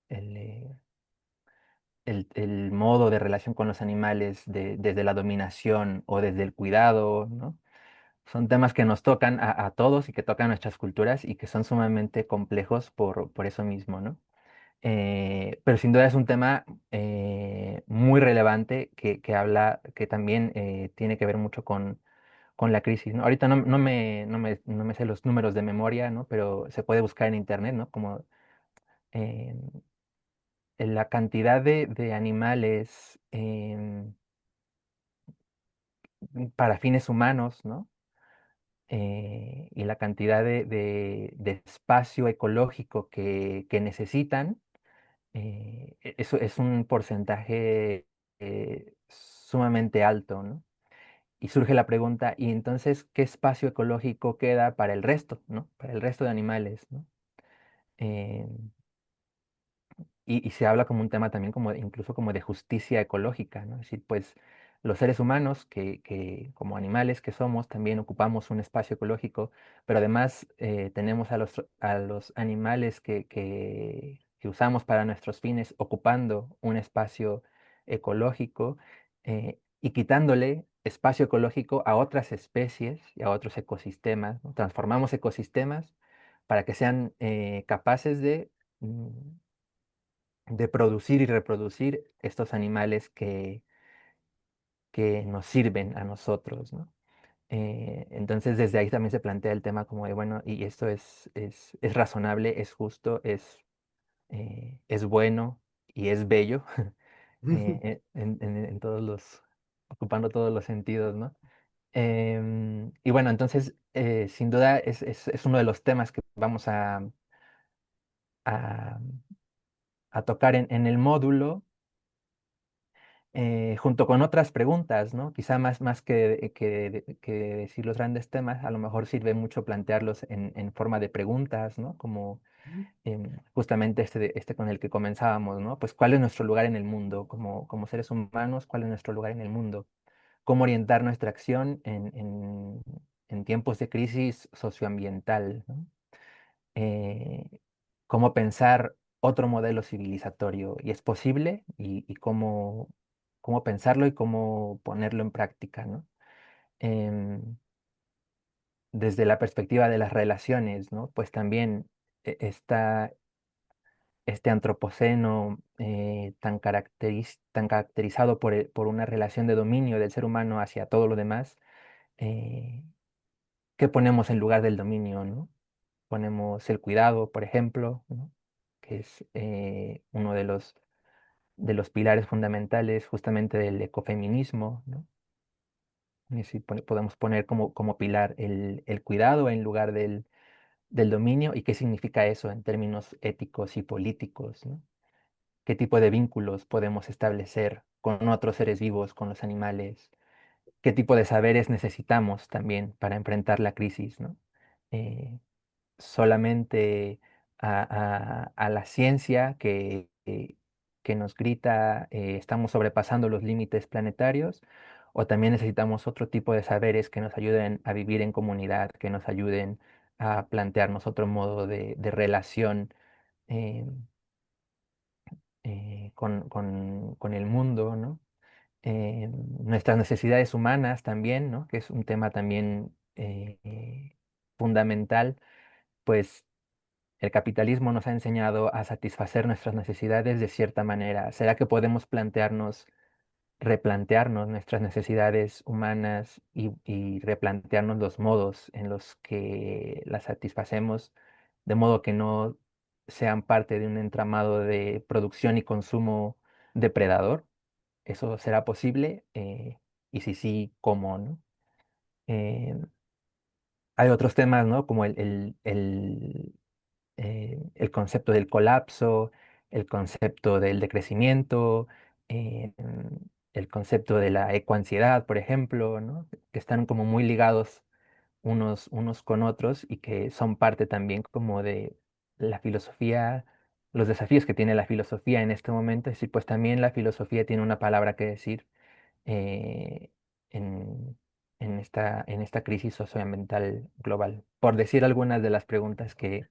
C: eh, el modo de relación con los animales desde la dominación o desde el cuidado, ¿no? Son temas que nos tocan a todos y que tocan nuestras culturas y que son sumamente complejos por eso mismo, ¿no? Pero sin duda es un tema muy relevante que también tiene que ver mucho con la crisis, ¿no? Ahorita no me sé los números de memoria, ¿no? Pero se puede buscar en internet, ¿no? Como eh, en la cantidad de animales para fines humanos, ¿no? Y la cantidad de espacio ecológico que necesitan, eso es un porcentaje sumamente alto, ¿no? Y surge la pregunta, ¿y entonces qué espacio ecológico queda para el resto, ¿no? Para el resto de animales, ¿no? Eh, y se habla como un tema también como incluso como de justicia ecológica, ¿no? Es decir, pues los seres humanos que como animales que somos también ocupamos un espacio ecológico, pero además tenemos a los animales que usamos para nuestros fines ocupando un espacio ecológico y quitándole espacio ecológico a otras especies y a otros ecosistemas, ¿no? Transformamos ecosistemas para que sean capaces mm, de producir y reproducir estos animales que nos sirven a nosotros, ¿no? Entonces desde ahí también se plantea el tema como de, bueno, y esto es razonable, es justo, es bueno y es bello, en todos ocupando todos los sentidos, ¿no? Y bueno, entonces, sin duda es uno de los temas que vamos a, a tocar en el módulo junto con otras preguntas, ¿no? Quizá más que decir los grandes temas, a lo mejor sirve mucho plantearlos en forma de preguntas, ¿no? Como justamente este con el que comenzábamos, ¿no? Pues, ¿cuál es nuestro lugar en el mundo? Como seres humanos, ¿cuál es nuestro lugar en el mundo? ¿Cómo orientar nuestra acción en tiempos de crisis socioambiental, ¿no? Eh, ¿Cómo pensar otro modelo civilizatorio? ¿Y es posible? Y cómo cómo pensarlo y cómo ponerlo en práctica, ¿no? Em, Desde la perspectiva de las relaciones, ¿no? Pues también está este antropoceno tan caracterizado por una relación de dominio del ser humano hacia todo lo demás, eh, ¿qué ponemos en lugar del dominio, ¿no? Ponemos el cuidado, por ejemplo, ¿no? Que es uno de los pilares fundamentales justamente del ecofeminismo, ¿no? Y si podemos poner como pilar el cuidado en lugar del dominio y qué significa eso en términos éticos y políticos, ¿no? ¿Qué tipo de vínculos podemos establecer con otros seres vivos, con los animales? ¿Qué tipo de saberes necesitamos también para enfrentar la crisis, ¿no? Eh, Solamente a la ciencia que nos grita estamos sobrepasando los límites planetarios, o también necesitamos otro tipo de saberes que nos ayuden a vivir en comunidad, que nos ayuden a plantearnos otro modo de relación eh, con el mundo, ¿no? Nuestras necesidades humanas también, ¿no? Que es un tema también fundamental, pues el capitalismo nos ha enseñado a satisfacer nuestras necesidades de cierta manera. ¿Será que podemos replantearnos nuestras necesidades humanas y replantearnos los modos en los que las satisfacemos, de modo que no sean parte de un entramado de producción y consumo depredador? ¿Eso será posible? Y si sí, ¿cómo, no? Eh, Hay otros temas, ¿no? Como el concepto del colapso, el concepto del decrecimiento, el concepto de la ecoansiedad, por ejemplo, ¿no? Que están como muy ligados unos con otros y que son parte también como de la filosofía, los desafíos que tiene la filosofía en este momento. Es decir, pues también la filosofía tiene una palabra que decir eh, en, en esta crisis socioambiental global, por decir algunas de las preguntas que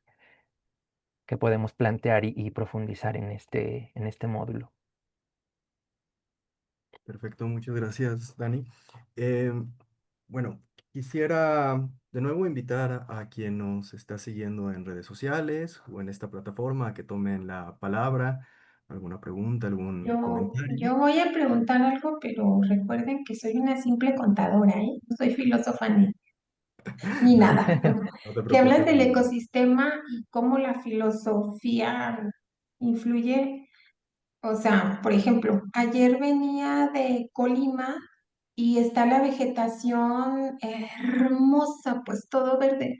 C: podemos plantear y profundizar en este módulo.
A: Perfecto, muchas gracias, Dani. Em, bueno, quisiera de nuevo invitar a quien nos está siguiendo en redes sociales o en esta plataforma a que tomen la palabra, alguna pregunta, algún comentario.
D: Yo voy a preguntar algo, pero recuerden que soy una simple contadora, ¿eh? No soy filósofa ni nada.
A: No te
D: Que hablan
A: preocupes.
D: del ecosistema y cómo la filosofía influye. O sea, por ejemplo, ayer venía de Colima y está la vegetación hermosa, pues todo verde,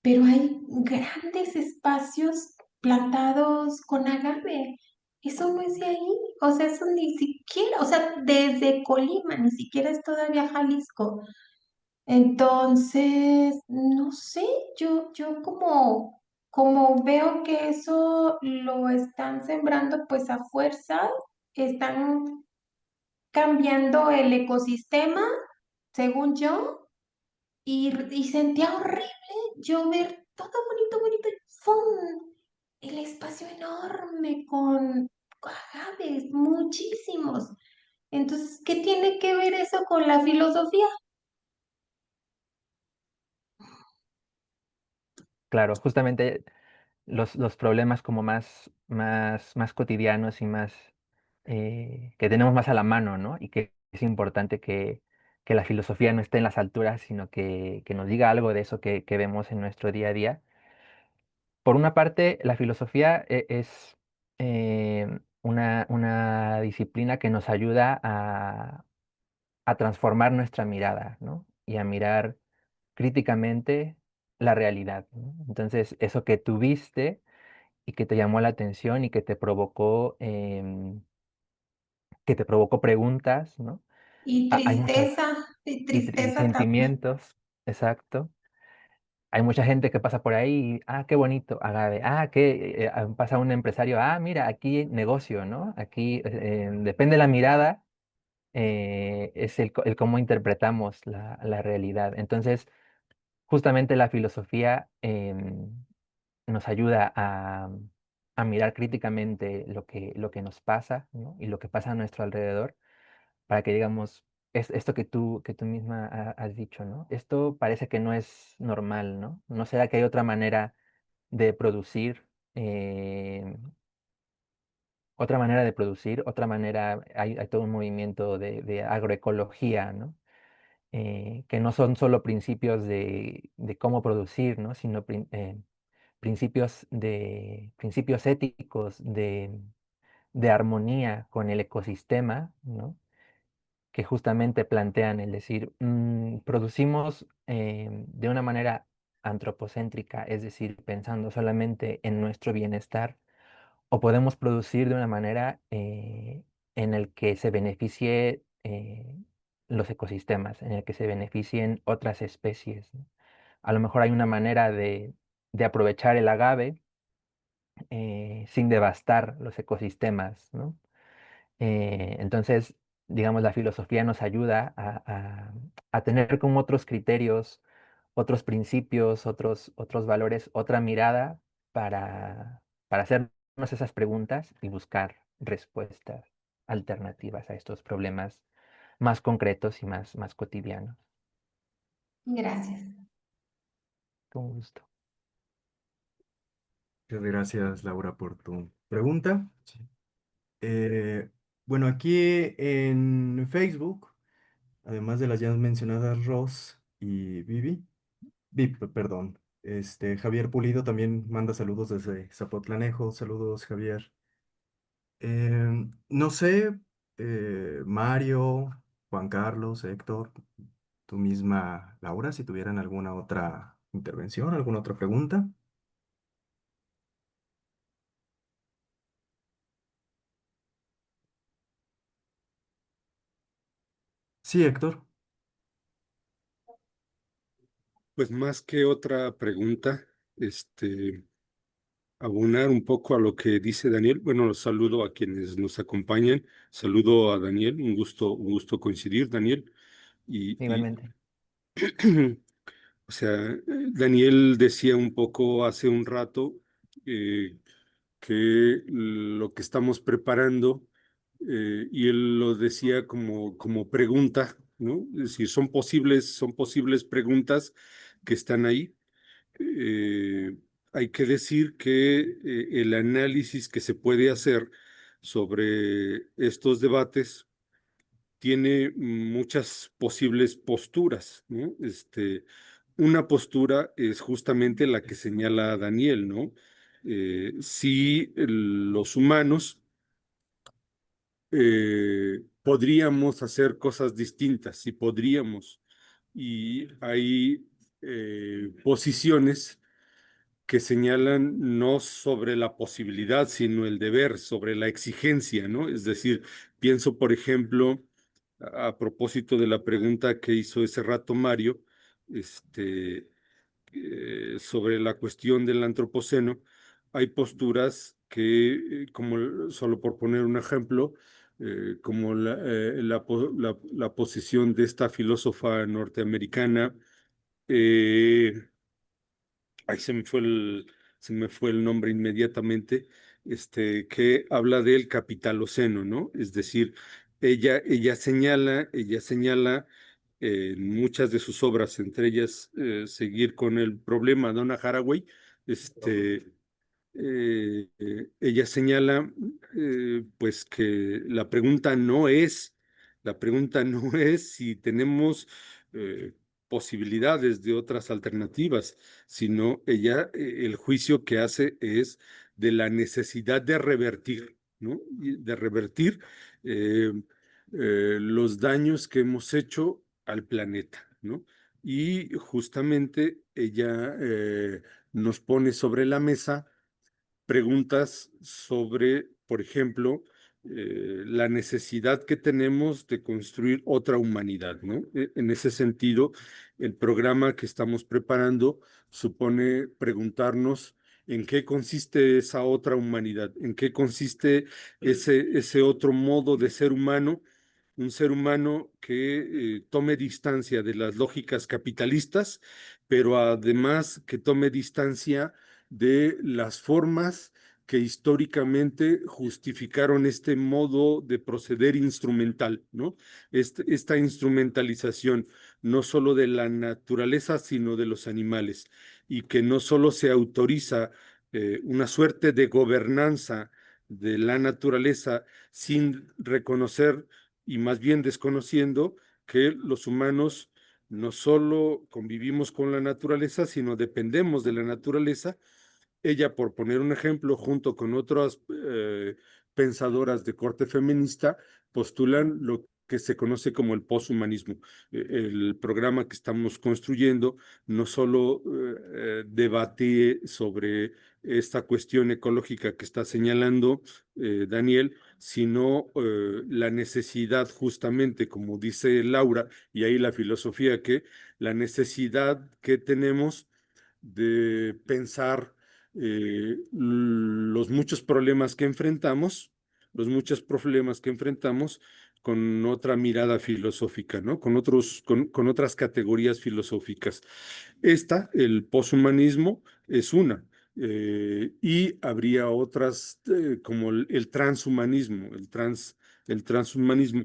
D: pero hay grandes espacios plantados con agave. Eso no es de ahí, o sea, eso ni siquiera, o sea, desde Colima, ni siquiera es todavía Jalisco. Entonces, no sé, yo como veo que eso lo están sembrando pues a fuerza, están cambiando el ecosistema, según yo, y sentía horrible yo ver todo bonito, bonito, y ¡fum! El espacio enorme con agaves, muchísimos. Entonces, ¿qué tiene que ver eso con la filosofía?
C: Claro, justamente los problemas como más cotidianos y más que tenemos más a la mano, ¿no? Y que es importante que la filosofía no esté en las alturas, sino que nos diga algo de eso que vemos en nuestro día a día. Por una parte, la filosofía es una disciplina que nos ayuda a transformar nuestra mirada, ¿no? Y a mirar críticamente la realidad, ¿no? Entonces, eso que tuviste y que te llamó la atención y que te provocó preguntas, ¿no? Hay muchas,
D: Y
C: y
D: tristeza también.
C: sentimientos, exacto. Hay mucha gente que pasa por ahí, qué bonito, agave, que pasa un empresario, mira, aquí negocio, ¿no? Aquí depende de la mirada, es el cómo interpretamos la realidad. Entonces, justamente la filosofía nos ayuda a mirar críticamente lo que nos pasa, ¿no? Y lo que pasa a nuestro alrededor para que digamos, es esto que tú misma has dicho, ¿no? Esto parece que no es normal, ¿no? ¿No será que hay otra manera de producir? eh, Otra manera de producir, otra manera, hay todo un movimiento de agroecología, ¿no? Que no son solo principios de cómo producir, ¿no? Sino principios éticos de armonía con el ecosistema, ¿no? Que justamente plantean el decir, producimos de una manera antropocéntrica, es decir, pensando solamente en nuestro bienestar, o podemos producir de una manera en el que se beneficie los ecosistemas, en el que se beneficien otras especies, ¿no? A lo mejor hay una manera de aprovechar el agave sin devastar los ecosistemas, ¿no? Entonces, digamos, la filosofía nos ayuda a tener como otros criterios, otros principios, otros valores, otra mirada para hacernos esas preguntas y buscar respuestas alternativas a estos problemas más concretos y más cotidianos.
D: Gracias.
C: Con gusto.
A: Muchas gracias, Laura, por tu pregunta. Sí. Eh, bueno, aquí en Facebook, además de las ya mencionadas Ros y perdón, Javier Pulido también manda saludos desde Zapotlanejo. Saludos, Javier. No sé, Mario, Juan Carlos, Héctor, tú misma, Laura, si tuvieran alguna otra intervención, alguna otra pregunta. Sí, Héctor.
B: Pues más que otra pregunta, abonar un poco a lo que dice Daniel. Bueno, los saludo a quienes nos acompañan. Saludo a Daniel, un gusto coincidir, Daniel. Y
C: Igualmente.
B: o sea, Daniel decía un poco hace un rato eh, que lo que estamos preparando, y él lo decía como pregunta, ¿no? Es decir, son posibles preguntas que están ahí. Eh, Hay que decir que el análisis que se puede hacer sobre estos debates tiene muchas posibles posturas, ¿no? Una postura es justamente la que señala Daniel, ¿no? Si los humanos podríamos hacer cosas distintas, si podríamos, y hay posiciones que señalan no sobre la posibilidad, sino el deber, sobre la exigencia, ¿no? Es decir, pienso, por ejemplo, a propósito de la pregunta que hizo ese rato Mario, este, sobre la cuestión del antropoceno, hay posturas que, como solo por poner un ejemplo, como la posición de esta filósofa norteamericana, eh, ahí se me fue el nombre inmediatamente, que habla del capitaloceno, ¿no? Es decir, ella señala en muchas de sus obras, entre ellas Seguir con el problema, Donna Haraway, este, ella señala pues que la pregunta no es si tenemos eh, posibilidades de otras alternativas, sino el juicio que hace es de la necesidad de revertir, ¿no? Y de revertir eh, los daños que hemos hecho al planeta, ¿no? Y justamente ella nos pone sobre la mesa preguntas sobre, por ejemplo, la necesidad que tenemos de construir otra humanidad, ¿no? En ese sentido, el programa que estamos preparando supone preguntarnos en qué consiste esa otra humanidad, en qué consiste ese otro modo de ser humano, un ser humano que tome distancia de las lógicas capitalistas, pero además que tome distancia de las formas que históricamente justificaron este modo de proceder instrumental, ¿no? Esta instrumentalización, no solo de la naturaleza, sino de los animales, y que no solo se autoriza una suerte de gobernanza de la naturaleza sin reconocer y más bien desconociendo que los humanos no solo convivimos con la naturaleza, sino dependemos de la naturaleza. Ella, por poner un ejemplo, junto con otras pensadoras de corte feminista, postulan lo que se conoce como el poshumanismo. El programa que estamos construyendo no solo debate sobre esta cuestión ecológica que está señalando Daniel, sino la necesidad justamente, como dice Laura, y ahí la filosofía, que la necesidad que tenemos de pensar los muchos problemas que enfrentamos, los muchos problemas que enfrentamos con otra mirada filosófica, ¿no? Con otras categorías filosóficas. El poshumanismo, es una. Y habría otras como el transhumanismo, el transhumanismo.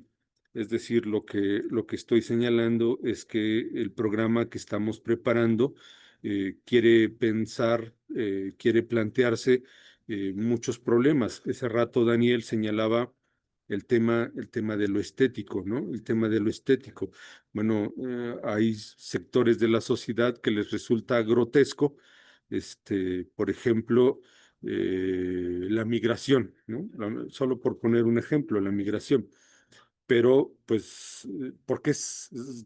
B: Es decir, lo que estoy señalando es que el programa que estamos preparando quiere pensar, quiere plantearse muchos problemas. Ese rato Daniel señalaba el tema de lo estético, ¿no? El tema de lo estético. Bueno, hay sectores de la sociedad que les resulta grotesco, por ejemplo, la migración, ¿no? Solo por poner un ejemplo, la migración, pero pues porque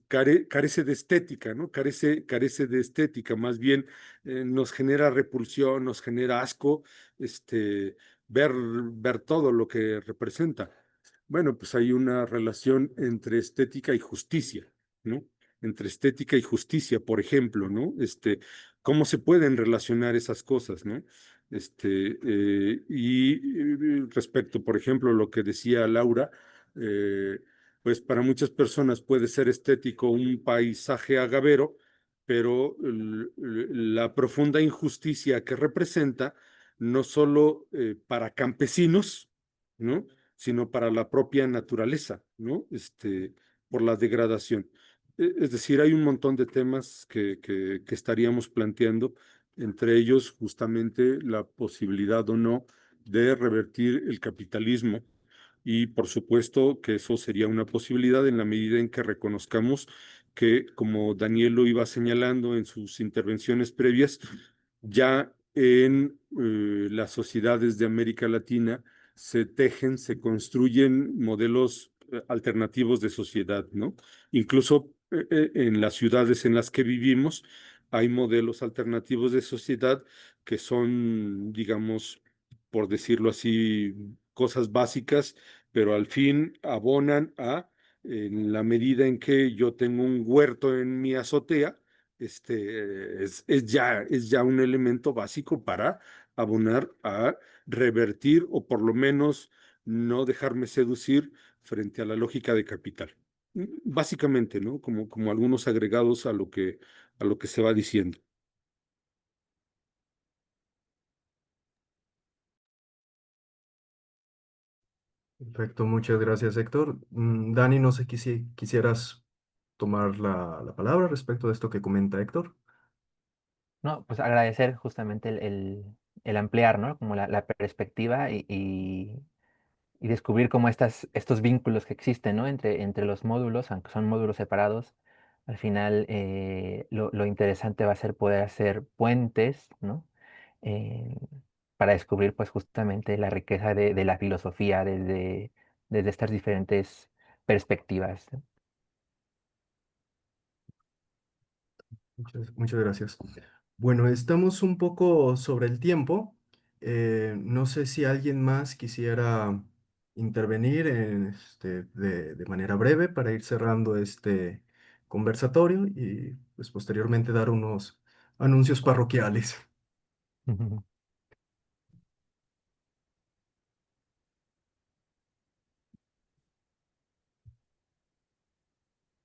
B: carece de estética, ¿no? Carece de estética, más bien nos genera repulsión, nos genera asco, ver todo lo que representa. Bueno, pues hay una relación entre estética y justicia, ¿no? Entre estética y justicia, por ejemplo, ¿no? ¿Cómo se pueden relacionar esas cosas, ¿no? Respecto, por ejemplo, lo que decía Laura, eh, pues para muchas personas puede ser estético un paisaje agavero, pero la profunda injusticia que representa, no solo para campesinos, ¿no? Sino para la propia naturaleza, ¿no? Por la degradación. Es decir, hay un montón de temas que estaríamos planteando, entre ellos justamente la posibilidad o no de revertir el capitalismo, y por supuesto que eso sería una posibilidad en la medida en que reconozcamos que, como Daniel lo iba señalando en sus intervenciones previas, ya en las sociedades de América Latina se tejen, se construyen modelos alternativos de sociedad, ¿no? Incluso en las ciudades en las que vivimos hay modelos alternativos de sociedad que son, digamos, por decirlo así, cosas básicas, pero al fin abonan en la medida en que yo tengo un huerto en mi azotea, es ya un elemento básico para abonar a revertir o por lo menos no dejarme seducir frente a la lógica de capital. Básicamente, ¿no? Como algunos agregados a lo que se va diciendo.
A: Perfecto, muchas gracias, Héctor. Dani, no sé si quisieras tomar la palabra respecto de esto que comenta Héctor.
C: No, pues agradecer justamente el ampliar, ¿no? Como la perspectiva y descubrir cómo estos vínculos que existen, ¿no? Entre los módulos, aunque son módulos separados, al final lo interesante va a ser poder hacer puentes, ¿no? Eh, para descubrir pues justamente la riqueza de la filosofía desde estas diferentes perspectivas, ¿no?
A: Muchas gracias. Bueno, estamos un poco sobre el tiempo. No sé si alguien más quisiera intervenir de manera breve para ir cerrando este conversatorio y pues posteriormente dar unos anuncios parroquiales. Voy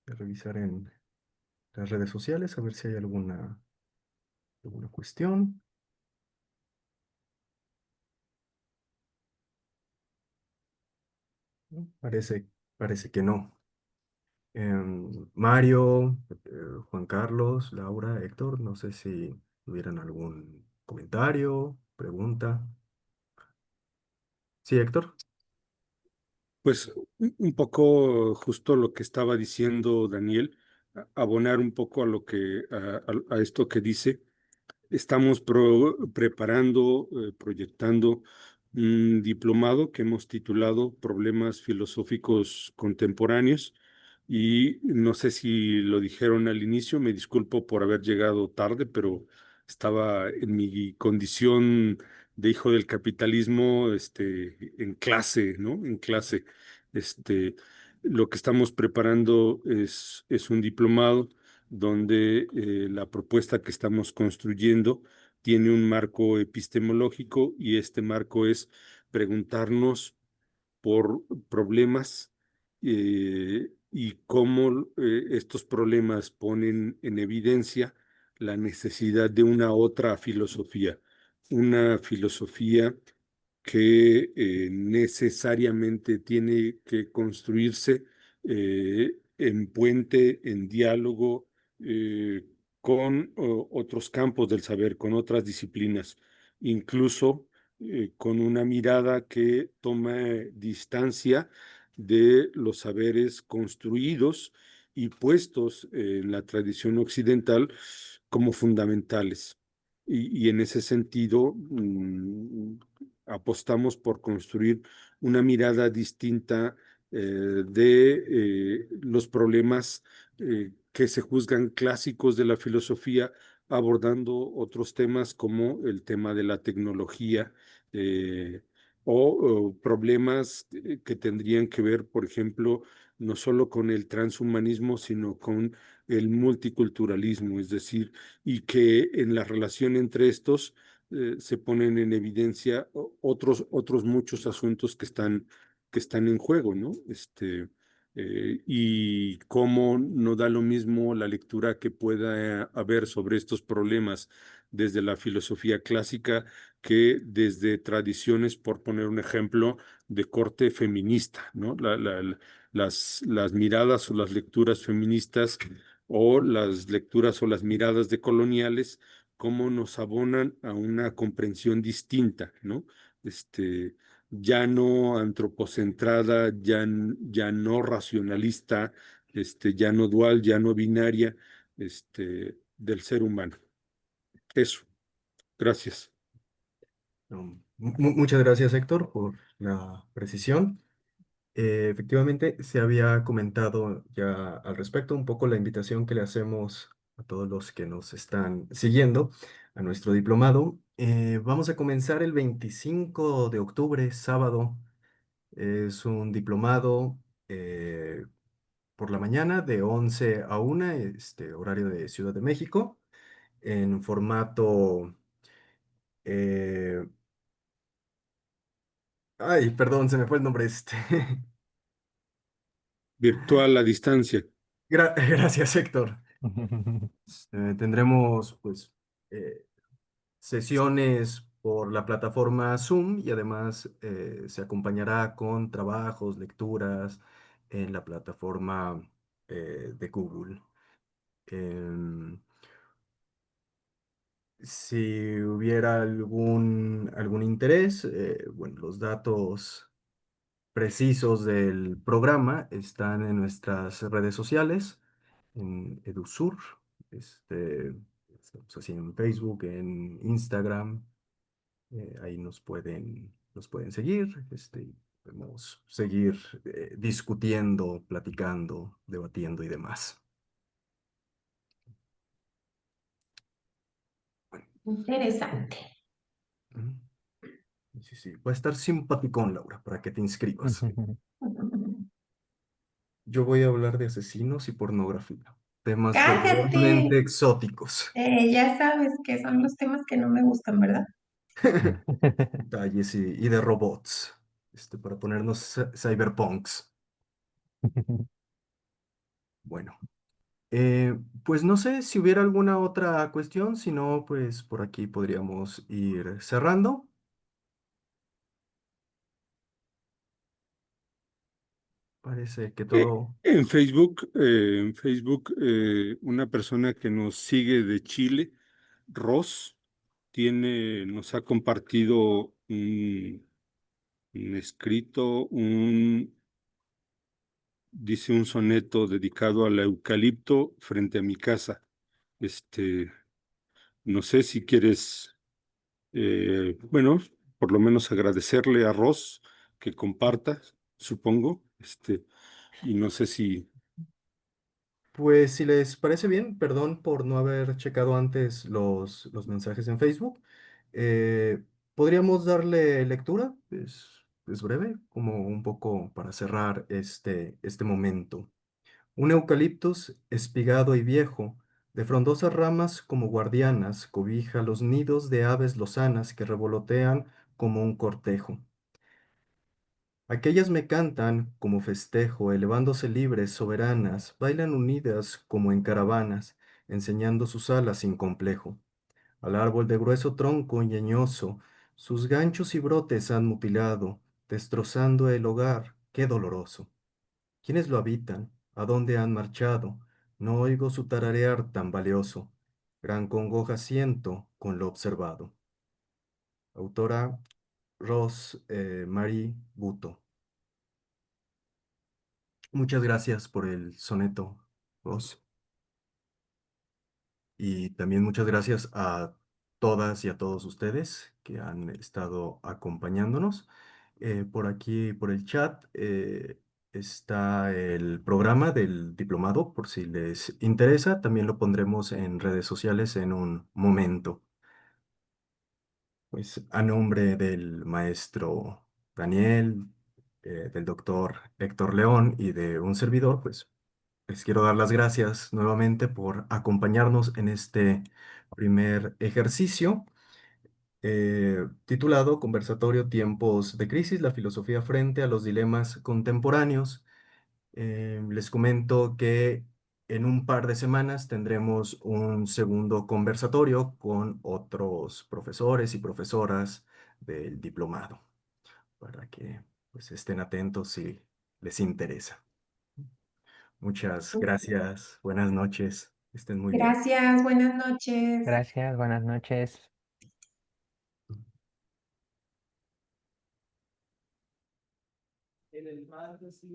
A: a revisar en las redes sociales a ver si hay alguna cuestión. Parece, parece que no. Mario, Juan Carlos, Laura, Héctor, no sé si tuvieran algún comentario, pregunta. Sí, Héctor.
B: Pues un poco justo lo que estaba diciendo Daniel, abonar un poco a lo que a esto que dice. Estamos preparando, proyectando un diplomado que hemos titulado Problemas Filosóficos Contemporáneos. Y no sé si lo dijeron al inicio, me disculpo por haber llegado tarde, pero estaba en mi condición de hijo del capitalismo, en clase, ¿no? En clase. Este, lo que estamos preparando es un diplomado donde la propuesta que estamos construyendo tiene un marco epistemológico, y este marco es preguntarnos por problemas, y cómo estos problemas ponen en evidencia la necesidad de una filosofía que necesariamente tiene que construirse en puente, en diálogo, con otros campos del saber, con otras disciplinas, incluso con una mirada que toma distancia de los saberes construidos y puestos en la tradición occidental como fundamentales. Y en ese sentido, apostamos por construir una mirada distinta de los problemas que se juzgan clásicos de la filosofía, abordando otros temas como el tema de la tecnología, eh, o problemas que tendrían que ver, por ejemplo, no solo con el transhumanismo, sino con el multiculturalismo, es decir, y que en la relación entre estos se ponen en evidencia otros muchos asuntos que están en juego, ¿no? Y cómo no da lo mismo la lectura que pueda haber sobre estos problemas desde la filosofía clásica que desde tradiciones, por poner un ejemplo, de corte feminista, ¿no? Las miradas o las lecturas feministas, o las lecturas o las miradas de coloniales, cómo nos abonan a una comprensión distinta, ¿no? Este, ya no antropocentrada, ya no racionalista, ya no dual, ya no binaria, del ser humano. Eso, gracias.
A: Muchas gracias, Héctor, por la precisión. Efectivamente, se había comentado ya al respecto un poco la invitación que le hacemos a todos los que nos están siguiendo a nuestro diplomado. Vamos a comenzar el 25 de octubre, sábado. Es un diplomado por la mañana de 11 a 1, horario de Ciudad de México, en formato... eh, ay, perdón, se me fue el nombre
B: Virtual a distancia.
A: Gracias, Héctor. Tendremos pues eh, sesiones por la plataforma Zoom, y además se acompañará con trabajos, lecturas en la plataforma de Google. Em, si hubiera algún interés, bueno, los datos precisos del programa están en nuestras redes sociales, en EduSur. Estamos así en Facebook, en Instagram. Ahí nos pueden seguir. Podemos seguir discutiendo, platicando, debatiendo y demás.
D: Interesante.
A: Ujú. Sí, sí. Va a estar simpaticón, Laura, para que te inscribas. Yo voy a hablar de asesinos y pornografía, temas
D: Cállate.
A: verdaderamente exóticos.
D: Ya sabes que son los temas que no me gustan, ¿verdad?
A: Detalles y de robots, para ponernos cyberpunks. Bueno, pues no sé si hubiera alguna otra cuestión, si no, pues por aquí podríamos ir cerrando. Parece que todo...
B: En Facebook, una persona que nos sigue de Chile, Ross, nos ha compartido un escrito, dice un soneto dedicado al eucalipto frente a mi casa. Este, no sé si quieres, bueno, por lo menos agradecerle a Ross que comparta, supongo, y no sé si,
A: Pues si les parece bien, perdón por no haber checado antes los mensajes en Facebook. eh, ¿Podríamos darle lectura? Es breve, como un poco para cerrar este momento. Un eucaliptus espigado y viejo, de frondosas ramas como guardianas, cobija los nidos de aves lozanas que revolotean como un cortejo. Aquellas me cantan como festejo, elevándose libres, soberanas, bailan unidas como en caravanas, enseñando sus alas sin complejo. Al árbol de grueso tronco ñeñoso, sus ganchos y brotes han mutilado, destrozando el hogar, qué doloroso. ¿Quiénes lo habitan? ¿A dónde han marchado? No oigo su tararear tan valioso. Gran congoja siento con lo observado. Autora Rose Marie Buto. Muchas gracias por el soneto, Rose. Y también muchas gracias a todas y a todos ustedes que han estado acompañándonos. Por aquí, por el chat, está el programa del diplomado, por si les interesa. También lo pondremos en redes sociales en un momento. Pues a nombre del maestro Daniel, del doctor Héctor León y de un servidor, pues les quiero dar las gracias nuevamente por acompañarnos en este primer ejercicio titulado Conversatorio Tiempos de Crisis, la filosofía frente a los dilemas contemporáneos. Les comento que en un par de semanas tendremos un segundo conversatorio con otros profesores y profesoras del diplomado para que pues estén atentos si les interesa. Muchas gracias. Buenas noches. Estén muy bien.
D: Gracias, buenas noches.
C: Gracias, buenas noches.
A: En el mar, sí.